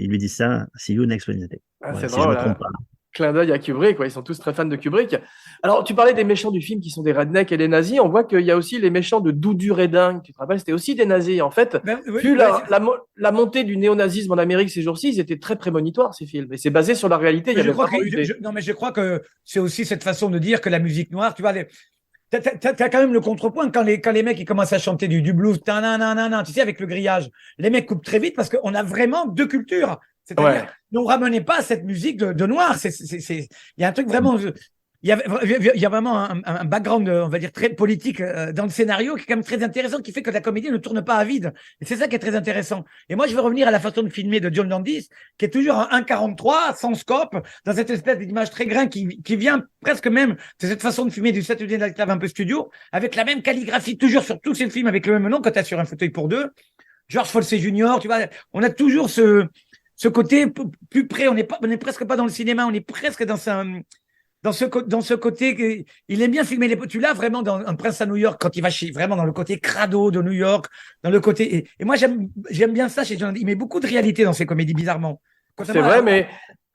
lui dit ça, see you next Wednesday. Ah, Voilà, c'est si je drôle. me trompe pas. Clin d'œil à Kubrick, quoi. Ils sont tous très fans de Kubrick. Alors, tu parlais des méchants du film qui sont des rednecks et des nazis. On voit qu'il y a aussi les méchants de Doudou Reding. Tu te rappelles, c'était aussi des nazis. En fait, Ben, oui, vu ouais, la montée du néonazisme en Amérique ces jours-ci, ils étaient très prémonitoires, ces films. Et c'est basé sur la réalité. Il y mais avait je crois vraiment que, eu des- non, mais je crois que c'est aussi cette façon de dire que la musique noire, tu vois, t'as quand même le contrepoint quand les mecs ils commencent à chanter du blues, tananana, tu sais, avec le grillage. Les mecs coupent très vite parce qu'on a vraiment deux cultures. C'est-à-dire, Ouais. ne ramenez pas cette musique de noir. Il y a un truc vraiment. Il y a vraiment un background, on va dire, très politique dans le scénario qui est quand même très intéressant, qui fait que la comédie ne tourne pas à vide. Et c'est ça qui est très intéressant. Et moi, je veux revenir à la façon de filmer de John Landis, qui est toujours en 1,43, sans scope, dans cette espèce d'image très grain qui vient presque même de cette façon de filmer du Saturday Night Live un peu studio, avec la même calligraphie, toujours sur tous ces films, avec le même nom, quand tu as sur un fauteuil pour deux. George Folsey Jr., tu vois, on a toujours ce côté plus près, on n'est presque pas dans le cinéma, on est presque dans ce côté, il aime bien filmer tu l'as vraiment dans Un Prince à New York, quand il va vraiment dans le côté crado de New York, dans le côté, et moi j'aime bien ça chez John Landis. Il met beaucoup de réalité dans ses comédies, bizarrement. C'est vrai, mais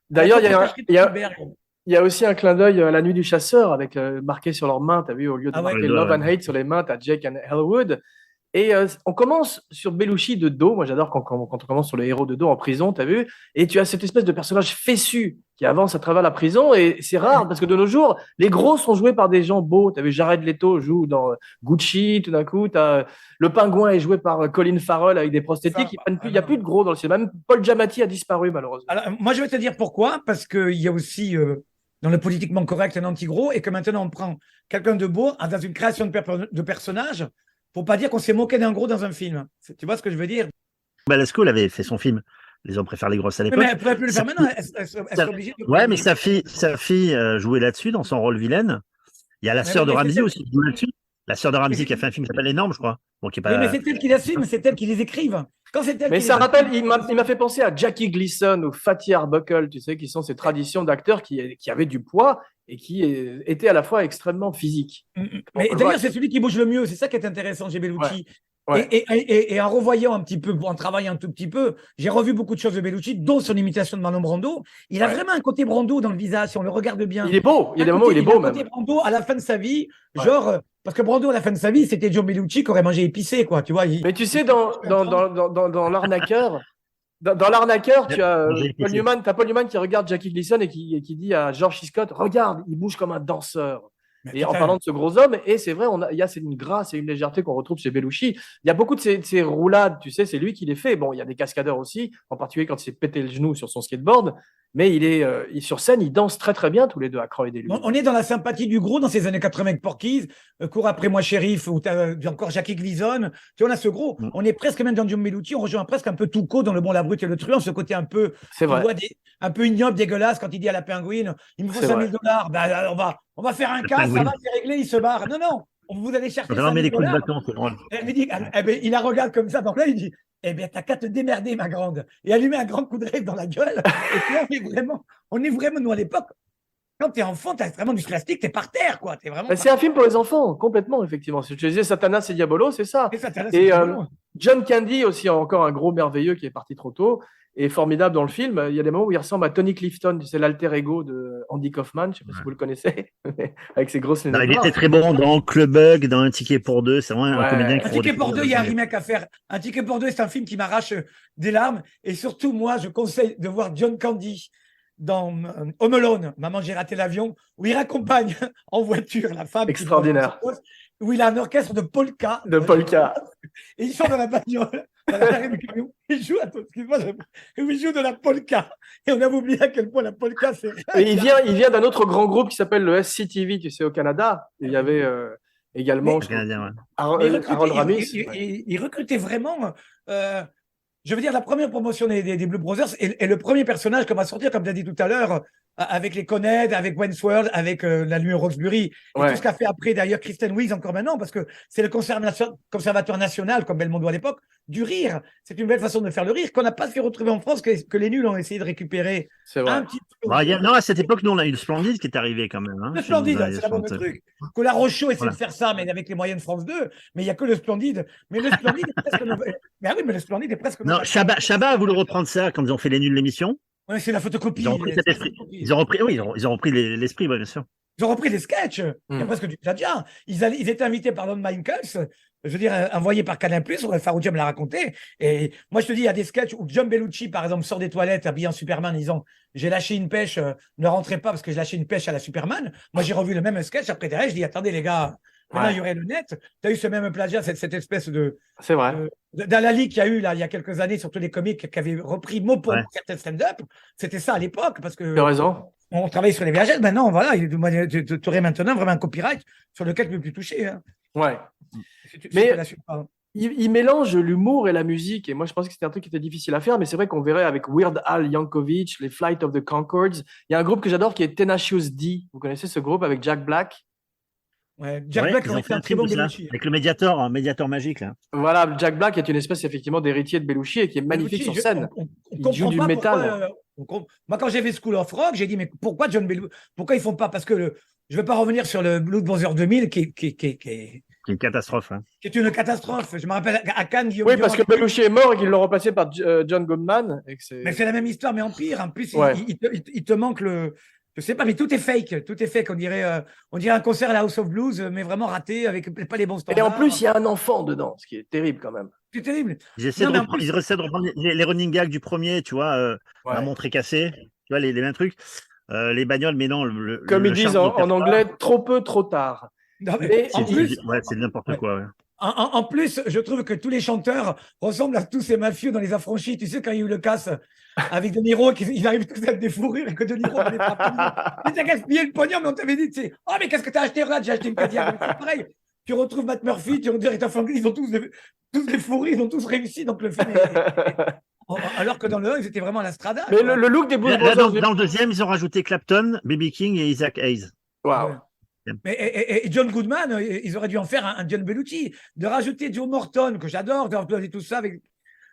d'ailleurs, il y a aussi un clin d'œil à La Nuit du Chasseur avec marqué sur leurs mains, tu as vu, au lieu de Ah ouais. marquer Love and Hate sur les mains, tu as Jake and Elwood. Et on commence sur Belushi de dos. Moi, j'adore quand on commence sur le héros de dos en prison, tu as vu. Et tu as cette espèce de personnage fessu qui avance à travers la prison. Et c'est rare parce que de nos jours, les gros sont joués par des gens beaux. Tu as vu, Jared Leto joue dans Gucci, tout d'un coup. Le pingouin est joué par Colin Farrell avec des prosthétiques. Il n'y a plus de gros dans le cinéma. Même Paul Giamatti a disparu, malheureusement. Alors, moi, je vais te dire pourquoi. Parce qu'il y a aussi, dans le politiquement correct, un anti-gros, et que maintenant, on prend quelqu'un de beau dans une création de personnage pour pas dire qu'on s'est moqué d'un gros dans un film. Tu vois ce que je veux dire? Balasco avait fait son film. Les hommes préfèrent les grosses à l'époque. Mais elle ne pourrait plus le faire maintenant. Elle serait obligée de... Ouais, mais sa fille jouait là-dessus dans son rôle vilaine. Il y a la sœur de Ramsey aussi qui joue là-dessus. La sœur de Ramsey qui a fait un film qui s'appelle Énorme, je crois. Bon, qui est pas... Oui, mais c'est elle qui l'assume, c'est elle qui les écrive. Quand c'est elle Mais qui ça les rappelle, il m'a fait penser à Jackie Gleason ou Fatih Arbuckle, tu sais, qui sont ces traditions d'acteurs qui avaient du poids et qui étaient à la fois extrêmement physiques. Mais d'ailleurs, c'est celui qui bouge le mieux. C'est ça qui est intéressant chez Bellucci. Ouais. Et en revoyant un petit peu, en travaillant un tout petit peu, j'ai revu beaucoup de choses de Bellucci, dont son imitation de Marlon Brando. Il a vraiment un côté Brando dans le visage, si on le regarde bien. Il est beau, il y a des moments où il est beau un même. côté Brando à la fin de sa vie, genre Parce que Brando, à la fin de sa vie, c'était John Belushi qui aurait mangé épicé, quoi. Tu vois, Mais tu sais, dans l'arnaqueur, dans l'arnaqueur, tu as J'ai Paul épicé. Newman, t'as Paul Newman qui regarde Jackie Gleason et qui dit à George C. Scott, regarde, il bouge comme un danseur. Mais Et en putain. parlant de ce gros homme, et c'est vrai, il y a une grâce et une légèreté qu'on retrouve chez Belushi. Il y a beaucoup de ces roulades, tu sais, c'est lui qui les fait. Bon, il y a des cascadeurs aussi, en particulier quand il s'est pété le genou sur son skateboard, mais sur scène, ils dansent très très bien tous les deux, Aykroyd et lui. On est dans la sympathie du gros dans ces années 80 avec Porky's, Cours après moi, shérif, où tu as encore Jackie Gleason. Tu vois, on a ce gros. Mm. On est presque même dans John Belushi, on rejoint presque un peu Tuco dans Le Bon, la Brute et le Truand, ce côté un peu, C'est tu vrai. vois, un peu ignoble, dégueulasse quand il dit à la pingouine, il me faut C'est 5 vrai. 000 $. Ben, on va faire un La cas, ça pingouine. va, c'est réglé, il se barre. Non, non, vous allez chercher Vraiment, 5 met 000 des coups de $. bâton, c'est drôle. Elle me dit, il la regarde comme ça, donc là, il dit, eh bien, t'as qu'à te démerder, ma grande. Et elle lui met un grand coup de rêve dans la gueule. Et puis là, on est vraiment, nous, à l'époque, quand t'es enfant, t'as vraiment du plastique, t'es par terre, quoi. T'es vraiment. C'est un film pour les enfants, complètement, effectivement. Si je te disais Satanas et Diabolo, c'est ça. Et ça, Et John Candy, aussi encore un gros merveilleux qui est parti trop tôt, est formidable dans le film. Il y a des moments où il ressemble à Tony Clifton, c'est l'alter ego de Andy Kaufman, je ne sais pas si vous le connaissez, avec ses grosses Non, lunettes il était noires. très bon dans Club Bug, dans Un ticket pour deux. C'est vraiment Ouais. un comédien qui Un ticket pour deux, il y a un remake à faire. Un ticket pour deux, c'est un film qui m'arrache des larmes. Et surtout, moi, je conseille de voir John Candy dans Home Alone, Maman, j'ai raté l'avion, où il raccompagne en voiture la femme. Extraordinaire. Où il a un orchestre de polka. De polka. Et ils sont dans la bagnole, dans l'arrêt du camion. Ils jouent, attends, excuse-moi, ils jouent de la polka. Et on a oublié à quel point la polka, c'est. Et il vient d'un autre grand groupe qui s'appelle le SCTV, tu sais, au Canada. Il y avait également Le Canadien, ouais. Harold Ramis. Il recrutait vraiment. Je veux dire, la première promotion des Blue Brothers et le premier personnage qu'on va sortir, comme tu as dit tout à l'heure, avec les Coned, avec Wentworth, avec la nuit au Roxbury, et Ouais. tout ce qu'a fait après d'ailleurs Kristen Wiig encore maintenant, parce que c'est le conservateur national, comme Belmondo à l'époque, du rire. C'est une belle façon de faire le rire qu'on n'a pas fait retrouver en France, que les nuls ont essayé de récupérer C'est vrai. un petit peu. Bon, non, à cette époque, nous, on a eu le Splendide qui est arrivé quand même. Hein, Le chez nous, Splendide, dans les c'est la bonne 60. truc. Que la Rochaud essaie Voilà. de faire ça, mais avec les moyens de France 2, mais il n'y a que le Splendide. Mais le Splendide est presque. Mais ah oui, mais le Splendide est presque. Non, Chabat a voulu reprendre ça quand ils ont fait Les Nuls l'émission. Ouais, c'est la photocopie. Ils ont repris cet esprit. Ils ont repris, oui, ils ont repris l'esprit, ouais, bien sûr. Ils ont repris les sketchs. Il y a presque du plagiat. Ils étaient invités par Don Michaels, je veux dire, envoyés par Canal+, Farouja me l'a raconté. Et moi, je te dis, il y a des sketchs où John Belushi, par exemple, sort des toilettes habillé en Superman en disant « J'ai lâché une pêche, ne rentrez pas parce que j'ai lâché une pêche à la Superman ». Moi, j'ai revu le même sketch. Après, derrière, je dis « Attendez, les gars, maintenant, il y aurait le net. Tu as eu ce même plagiat, cette espèce C'est vrai. d'Alali qu'il y a eu, là, il y a quelques années, surtout les comiques qui avaient repris mot pour mot certains stand-up. C'était ça à l'époque, parce que… Tu as raison. On travaille sur les VHS, maintenant, voilà, tu aurais maintenant vraiment un copyright sur lequel tu ne peux plus toucher. Hein. Ouais. Mais il mélange l'humour et la musique. Et moi, je pensais que c'était un truc qui était difficile à faire, mais c'est vrai qu'on verrait avec Weird Al Yankovic, les Flight of the Conchords. Il y a un groupe que j'adore qui est Tenacious D. Vous connaissez ce groupe avec Jack Black? ouais, Jack Black ils aurait ont fait fait un un très film bon là, Belushi. avec le médiateur magique là. Voilà, Jack Black est une espèce effectivement d'héritier de Belushi et qui est magnifique sur scène. On Il joue comprend du pas métal. moi, quand j'ai fait School of Rock, j'ai dit, mais pourquoi John Belushi, pourquoi ils font pas? Parce que je ne vais pas revenir sur le Blues Brothers 2000 qui C'est une catastrophe. Hein. est une catastrophe. Je me rappelle à Cannes, Guillaume Oui, parce que Durand- Belushi est mort et qu'ils l'ont remplacé par John Goodman. Et que Mais c'est la même histoire, mais en pire. En plus, Ouais. il te manque le. Je sais pas, mais tout est fake. Tout est fake. On dirait un concert à la House of Blues, mais vraiment raté, avec pas les bons standards. Et en plus, il y a un enfant dedans, ce qui est terrible quand même. C'est terrible. Ils essaient Non, de mais en reprendre, plus- ils essaient de reprendre les running gags du premier, tu vois, Ouais. la montre est cassée, tu vois, les mêmes trucs. Les bagnoles, mais non, Comme ils disent en charme anglais, trop peu, trop tard. Non, mais Mais en plus, c'est n'importe Ouais. quoi. Ouais. En plus, je trouve que tous les chanteurs ressemblent à tous ces mafieux dans Les Affranchis. Tu sais, quand il y a eu le casse avec De Niro, ils arrivent tous à te défourrir et que De Niro va les frapper. Mais t'as gaspillé le pognon, mais on t'avait dit, tu sais, oh, mais qu'est-ce que t'as acheté là? J'ai acheté une Cadillac. C'est pareil. Tu retrouves Matt Murphy, tu retrouves Aretha Franklin, ils ont tous les fourris, ils ont tous réussi. Donc le film alors que dans le 1, ils étaient vraiment à la strada. Mais le look des Blues Là, Brothers. dans le deuxième, ils ont rajouté Clapton, B.B. King et Isaac Hayes. Waouh. Mais, et John Goodman, ils auraient dû en faire un John Belushi. De rajouter Joe Morton, que j'adore, et tout ça. Avec...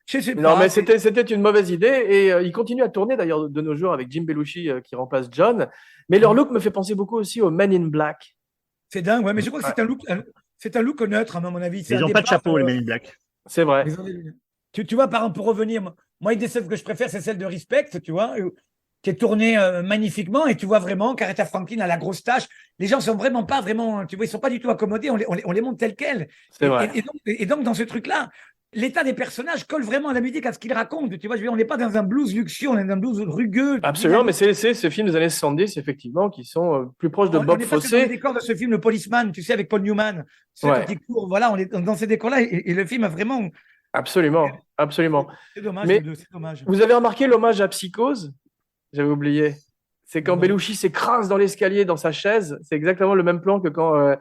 Je sais Non, pas, mais c'est- c'était une mauvaise idée. Et il continue à tourner d'ailleurs de nos jours avec Jim Belushi qui remplace John. Mais leur look me fait penser beaucoup aussi aux Men in Black. C'est dingue, ouais, mais je crois que c'est un look neutre, à mon avis. C'est Ils un n'ont pas de départ, chapeau, les Men in Black. C'est vrai. Tu vois, par exemple, pour revenir, moi, une des scènes que je préfère, c'est celle de Respect, tu vois, qui est tourné magnifiquement, et tu vois vraiment qu'Aretha Franklin a la grosse tâche. Les gens sont vraiment pas vraiment, tu vois, ils sont pas du tout accommodés. On les montre tels quels. C'est vrai. Et donc dans ce truc-là, l'état des personnages colle vraiment à la musique, à ce qu'ils racontent. Tu vois, je veux dire, on n'est pas dans un blues luxueux, on est dans un blues rugueux. Absolument, mais c'est ces films des années 70, effectivement, qui sont plus proches de On Bob est presque dans les Fosse. décors de ce film, Le Policeman, tu sais, avec Paul Newman. C'est Ouais. quand il court, voilà, on est dans ces décors-là, et le film a vraiment. Absolument, absolument. C'est dommage, Mais- c'est dommage. Vous avez remarqué l'hommage à Psychose? J'avais oublié. C'est quand Non. Belushi s'écrase dans l'escalier dans sa chaise. C'est exactement le même plan que quand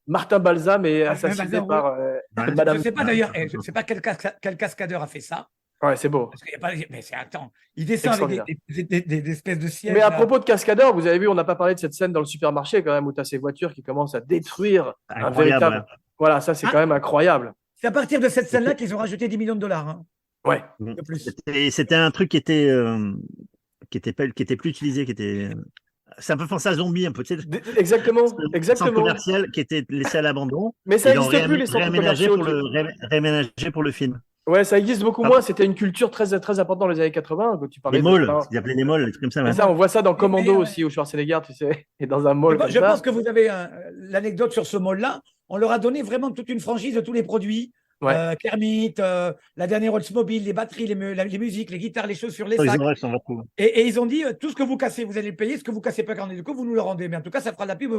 Martin Balsam est assassiné Balsam, par Ouais. Madame. Je ne sais pas d'ailleurs, je ne sais pas quel cascadeur a fait ça. Ouais, c'est beau. Parce qu'il y a pas, mais attends, il descend avec des espèces de sièges. Mais à là. propos de cascadeurs, vous avez vu, on n'a pas parlé de cette scène dans le supermarché quand même, où tu as ces voitures qui commencent à détruire un Incroyable, véritable. Voilà, ça c'est Ah. quand même incroyable. C'est à partir de cette scène-là qu'ils ont rajouté 10 millions de dollars. Hein, Ouais. de plus. C'était un truc qui était plus utilisé, c'est un peu Français zombie, un peu, tu sais, Exactement, centre exactement. commercial qui était laissé à l'abandon. Mais ça Ils l'ont n'existe plus les centres réaménagé commerciaux. réaménagé pour le film. Ouais, ça existe beaucoup Ah. moins. C'était une culture très, très importante dans les années 80. Quand tu parlais Les de malls, ils appelaient les malls, des trucs comme ça. Mais Ouais. ça, on voit ça dans Commando Mais, aussi, où Schwarzenegger, tu sais, est dans un mall comme Je ça. pense que vous avez l'anecdote sur ce mall-là. On leur a donné vraiment toute une franchise de tous les produits. Ouais. Kermit, la dernière Oldsmobile, les batteries, les musiques, les guitares, les chaussures, les Ils sacs. ont sont beaucoup. Et ils ont dit, tout ce que vous cassez, vous allez le payer. Ce que vous cassez pas, quand on est de coup, vous nous le rendez. Mais en tout cas, ça fera de la pub.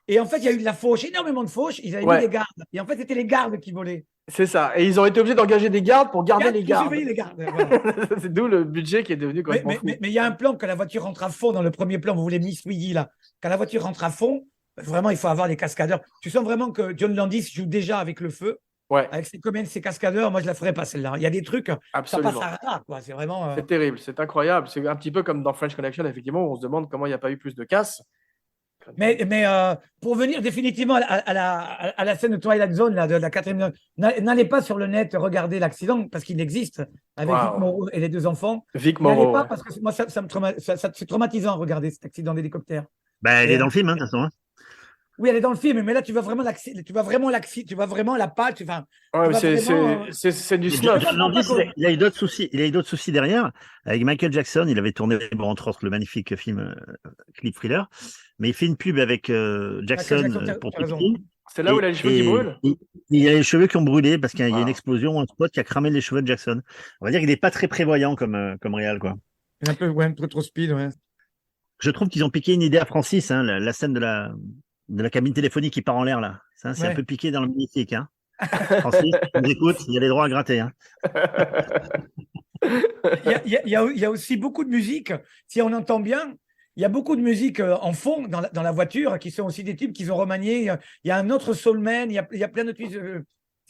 Et en fait, il y a eu de la fauche, énormément de fauche. Ils avaient Ouais. mis des gardes. Et en fait, c'était les gardes qui volaient. C'est ça. Et ils ont été obligés d'engager des gardes pour garder les Pour gardes. surveiller les gardes. Voilà. C'est d'où le budget qui est devenu complètement fou. Mais il y a un plan, quand la voiture rentre à fond, dans le premier plan, vous voulez Miss Swiggy, là. Quand la voiture rentre à fond, vraiment, il faut avoir des cascadeurs. Tu sens vraiment que John Landis joue déjà avec le feu. Ouais, Avec ses comédiens, ses cascadeurs, moi je la ferais pas celle-là. Il y a des trucs, ça absolument. passe à ras, quoi. C'est vraiment. C'est terrible, c'est incroyable. C'est un petit peu comme dans French Connection, effectivement, où on se demande comment il n'y a pas eu plus de casse. Mais pour venir définitivement à la scène de Twilight Zone, là, de la quatrième, n'allez pas sur le net regarder l'accident parce qu'il existe avec Wow. Vic Morrow et les deux enfants. Vic N'allez Morrow. pas Ouais. parce que moi c'est traumatisant à regarder cet accident d'hélicoptère. Bah, elle est dans le film, hein, de toute façon. Hein. Oui, elle est dans le film, mais là tu vois vraiment la patte. Enfin, Ouais, mais vas vraiment, c'est du Et snuff. John Landis, il a eu d'autres soucis. Il a eu d'autres soucis derrière. Avec Michael Jackson, il avait tourné, bon, entre autres, le magnifique film Clip Thriller. Mais il fait une pub avec Jackson Jackson, pour t'as raison. Tipeee. C'est là où il a les cheveux qui brûlent. Il a les cheveux qui ont brûlé parce qu'il y a Wow. une explosion, un spot qui a cramé les cheveux de Jackson. On va dire qu'il n'est pas très prévoyant comme réal, quoi. un peu trop speed. Ouais. Je trouve qu'ils ont piqué une idée à Francis, hein, la scène de la cabine téléphonique qui part en l'air, là. Ça, c'est Ouais. un peu piqué dans le magnifique, hein. Francis, tu nous écoutes, il y a les droits à gratter, hein. Il y a aussi beaucoup de musique, si on entend bien, il y a beaucoup de musique en fond dans la voiture qui sont aussi des tubes qu'ils ont remaniés. Il y a un autre Soulman, il y a plein de trucs.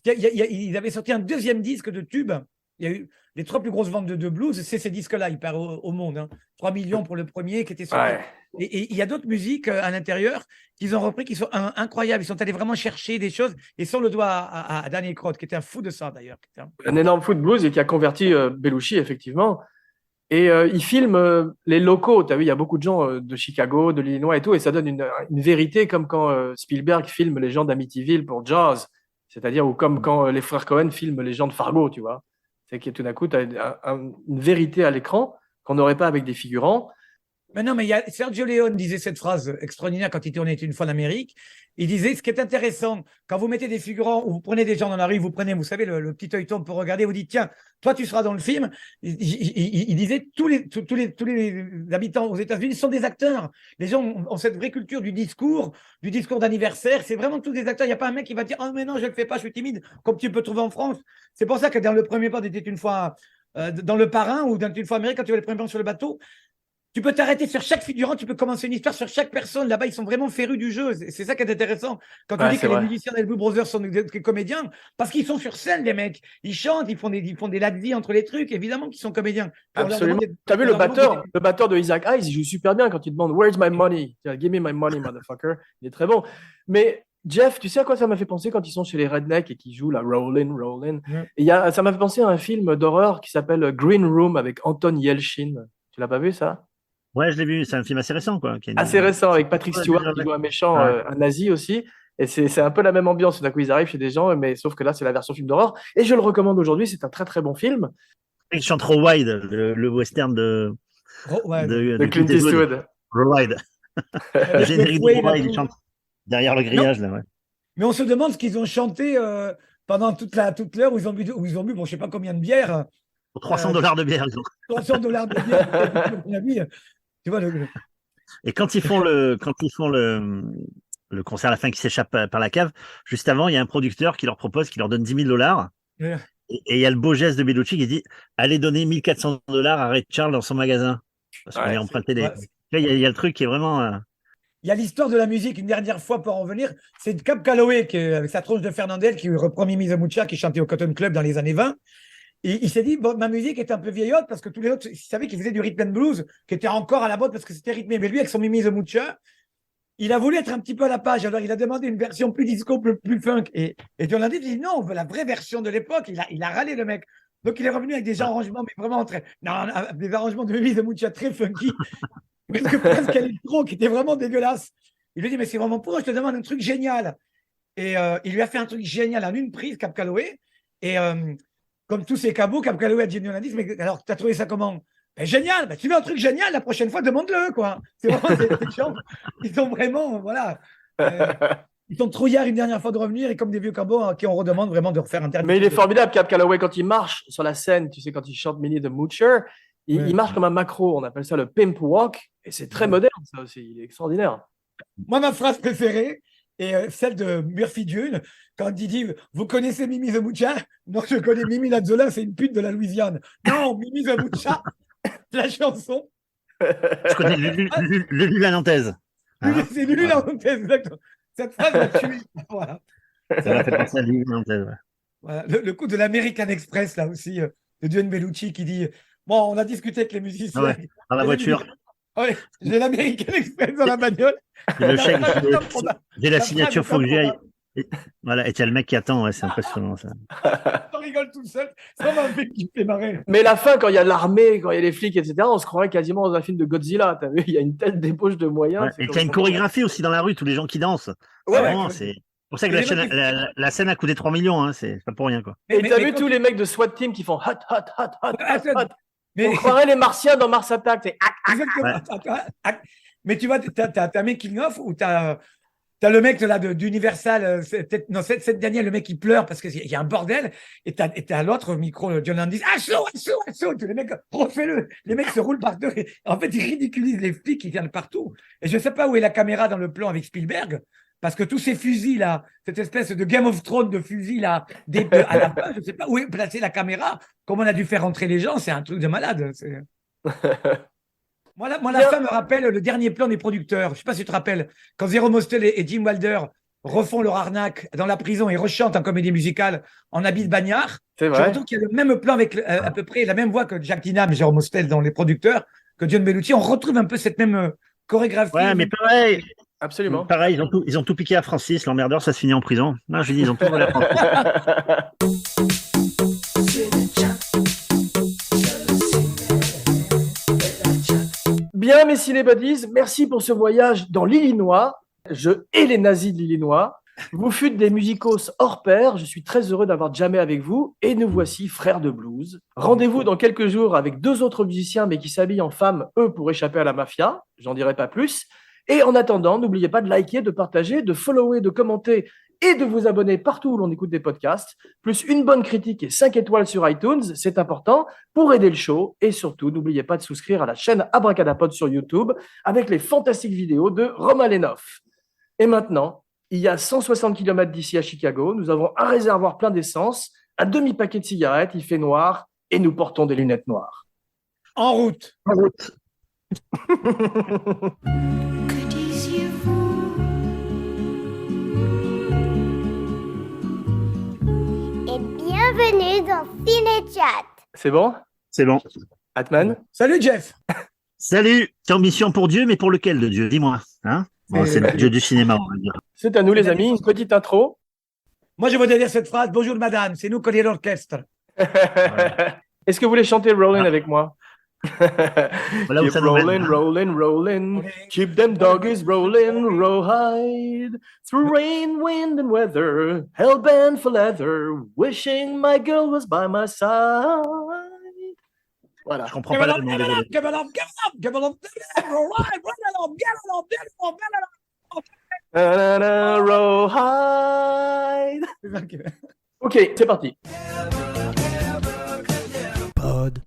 Ils avaient sorti un deuxième disque de tubes. Il y a eu les 3 plus grosses ventes de blues, c'est ces disques-là, ils partent au monde. Hein. 3 millions pour le premier qui était sorti. Ouais. Et il y a d'autres musiques à l'intérieur qu'ils ont repris qui sont incroyables. Ils sont allés vraiment chercher des choses et sans le doigt à Danny Croth, qui était un fou de ça d'ailleurs. Un énorme foot blues et qui a converti Belushi, effectivement. Et il filme les locaux. Tu as vu, il y a beaucoup de gens de Chicago, de l'Illinois et tout, et ça donne une vérité, comme quand Spielberg filme les gens d'Amityville pour Jaws, c'est-à-dire, ou comme quand les frères Cohen filment les gens de Fargo, tu vois. C'est que tout d'un coup, tu as une vérité à l'écran qu'on n'aurait pas avec des figurants. Mais non, mais Sergio Leone disait cette phrase extraordinaire quand il tournait une fois en Amérique. Il disait, ce qui est intéressant, quand vous mettez des figurants ou vous prenez des gens dans la rue, vous savez, le petit œilleton pour regarder, vous dites, tiens, toi, tu seras dans le film. Il disait, tous les habitants aux États-Unis sont des acteurs. Les gens ont cette vraie culture du discours d'anniversaire. C'est vraiment tous des acteurs. Il n'y a pas un mec qui va dire, oh, mais non, je ne le fais pas, je suis timide, comme tu peux trouver en France. C'est pour ça que dans le premier plan, tu étais une fois dans Le Parrain ou dans une fois Amérique, quand tu vois le premier plan sur le bateau, tu peux t'arrêter sur chaque figurant, tu peux commencer une histoire sur chaque personne. Là-bas, ils sont vraiment férus du jeu. C'est ça qui est intéressant. Quand on dit que les musiciens des Blue Brothers sont des comédiens, parce qu'ils sont sur scène, les mecs. Ils chantent, ils font des ladvis entre les trucs. Évidemment qu'ils sont comédiens. Absolument. Tu as vu le batteur de Isaac Hayes, il joue super bien quand il demande « Where's my money ?» Give me my money, motherfucker. Il est très bon. Mais Jeff, tu sais à quoi ça m'a fait penser quand ils sont chez les Rednecks et qu'ils jouent la Rollin', Rollin'. Et ça m'a fait penser à un film d'horreur qui s'appelle Green Room avec Anton Yelchin. Tu l'as pas vu, ça? Ouais, je l'ai vu. C'est un film assez récent, quoi. Assez récent, avec Patrick Stewart qui joue un méchant, un nazi aussi. Et c'est un peu la même ambiance. D'un coup, ils arrivent chez des gens, mais sauf que là, c'est la version film d'horreur. Et je le recommande aujourd'hui. C'est un très, très bon film. Je chante trop Wide, le western de Ouais, De Clint Eastwood. Ride. Le générique de Ride, il chante derrière le grillage, là, ouais. Mais on se demande ce qu'ils ont chanté pendant toute l'heure où ils ont bu, bon, je sais pas combien de bières. Pour $300 de bière, ils ont. $300 de bière. Tu vois, Et quand ils font le concert à la fin qui s'échappe par la cave, juste avant, il y a un producteur qui leur propose, qui leur donne $10,000. Ouais. Et il y a le beau geste de Bellucci qui dit allez donner $1,400 à Ray Charles dans son magasin. Parce qu'on Ouais, a emprunté des. ouais. Là, il y a le truc qui est vraiment. Il y a l'histoire de la musique, une dernière fois pour en revenir. C'est Cab Calloway, avec sa tronche de Fernandel, qui reprend Mimi the Mucha, qui chantait au Cotton Club dans les années 20. Et il s'est dit, bon, ma musique est un peu vieillotte parce que tous les autres, il savait qu'il faisait du rhythm and blues, qui était encore à la mode parce que c'était rythmé. Mais lui, avec son Mimi the Mucha, il a voulu être un petit peu à la page. Alors, il a demandé une version plus disco, plus funk. Et John Landis dit, non, on veut la vraie version de l'époque. Il a râlé, le mec. Donc, il est revenu avec des arrangements, mais vraiment très. Non, des arrangements de Mimi the Mucha très funky. Presque électro, qui était vraiment dégueulasse. Il lui dit, mais c'est vraiment pour, je te demande un truc génial. Et il lui a fait un truc génial en une prise, Cab Calloway. Et comme tous ces cabots, Cab Calloway a dit, mais alors, tu as trouvé ça comment? Ben, génial, ben, tu veux un truc génial, la prochaine fois, demande-le, quoi. C'est vraiment des gens, ils sont vraiment, voilà. Ils sont trouillards une dernière fois de revenir et comme des vieux cabots à qui on redemande vraiment de refaire un dernier. Mais il est formidable, Cab Calloway, quand il marche sur la scène, tu sais, quand il chante Minnie the Moocher, il marche comme un macro, on appelle ça le pimp walk, et c'est très moderne, ça aussi, il est extraordinaire. Moi, ma phrase préférée est celle de Murphy Dune, quand il dit « Vous connaissez Mimi the Mucha ?» Non, je connais Mimi Lazzola, c'est une pute de la Louisiane. Non, Mimi the Mucha, la chanson. Je connais Lulu la Nantaise. C'est Lulu la Nantaise, exactement. Cette phrase m'a tué. Voilà. Ça m'a fait penser à Lulu la Nantaise. Ouais. Voilà. Le coup de l'American Express, là aussi, de John Bellucci qui dit « Bon, on a discuté avec les musiciens. Ouais, dans la voiture. Oui, j'ai l'American Express dans la bagnole. Le chèque, j'ai la signature, faut que j'y aille. Voilà, et tu as le mec qui attend, ouais, c'est impressionnant ça. On rigole tout seul, ça m'a fait kiffer marrer. Mais la fin, quand il y a l'armée, quand il y a les flics, etc., on se croirait quasiment dans un film de Godzilla. T'as vu, il y a une telle débauche de moyens. Ouais, et tu as une chorégraphie aussi dans la rue, tous les gens qui dansent. Ouais, vraiment, c'est pour ça que la scène a coûté 3 millions, hein, c'est pas pour rien, quoi. Et t'as vu tous les mecs de SWAT Team qui font hot, hot, hot, hot, hot. Mais... On croirait les Martiens dans Mars Attack. C'est... Exactement. Ouais. Mais tu vois, tu as un making-of où tu as le mec là, d'Universal, cette dernière, le mec qui pleure parce qu'il y a un bordel, et tu as l'autre micro, John Landis, assaut, tous les mecs, refais-le. Les mecs se roulent par deux. En fait, ils ridiculisent les flics qui viennent partout. Et je ne sais pas où est la caméra dans le plan avec Spielberg, parce que tous ces fusils là, cette espèce de Game of Thrones de fusils là, à la fin, je ne sais pas où est placée la caméra, comment on a dû faire rentrer les gens, c'est un truc de malade. Moi, la fin me rappelle le dernier plan des producteurs. Je ne sais pas si tu te rappelles, quand Zero Mostel et Jim Wilder refont leur arnaque dans la prison et rechantent en comédie musicale en habit de bagnard. C'est vrai. Je trouve qu'il y a le même plan avec à peu près la même voix que Jack Dinham et Zero Mostel dans les producteurs, que John Bellucci. On retrouve un peu cette même chorégraphie. Ouais, mais pareil. Absolument. Pareil, ils ont tout piqué à Francis. L'emmerdeur, ça se finit en prison. Non, je dis, ils ont tout volé à Francis. Bien, mes cinébuddies, merci pour ce voyage dans l'Illinois. Je hais les nazis de l'Illinois. Vous fûtes des musicos hors pair. Je suis très heureux d'avoir jammé avec vous. Et nous voici frères de blues. Rendez-vous dans quelques jours avec 2 autres musiciens, mais qui s'habillent en femmes, eux, pour échapper à la mafia. J'en dirai pas plus. Et en attendant, n'oubliez pas de liker, de partager, de follower, de commenter et de vous abonner partout où l'on écoute des podcasts, plus une bonne critique et 5 étoiles sur iTunes, c'est important pour aider le show. Et surtout, n'oubliez pas de souscrire à la chaîne Abracadapod sur YouTube avec les fantastiques vidéos de Romain Lenoff. Et maintenant, il y a 160 km d'ici à Chicago, nous avons un réservoir plein d'essence, un demi-paquet de cigarettes, il fait noir et nous portons des lunettes noires. En route. En route. Bienvenue dans Cinéchat. C'est bon? C'est bon. Atman? Salut Jeff. Salut. T'es en mission pour Dieu, mais pour lequel de Dieu? Dis-moi. Hein, bon, c'est le Dieu du cinéma, on va dire. C'est à nous les amis, une petite intro. Moi, je voudrais dire cette phrase. Bonjour madame, c'est nous qui connaissons l'orchestre. Est-ce que vous voulez chanter Rollin' avec moi? Voilà où Keep ça nous mène. rollin'. Keep them doggies rollin', rawhide. Through rain, wind and weather, hell-bent for leather, wishing my girl was by my side. Voilà. Je comprends pas l'allemand, désolé. Give it up, all right, run it up, get it up. Rawhide. Ok, c'est parti. Pod.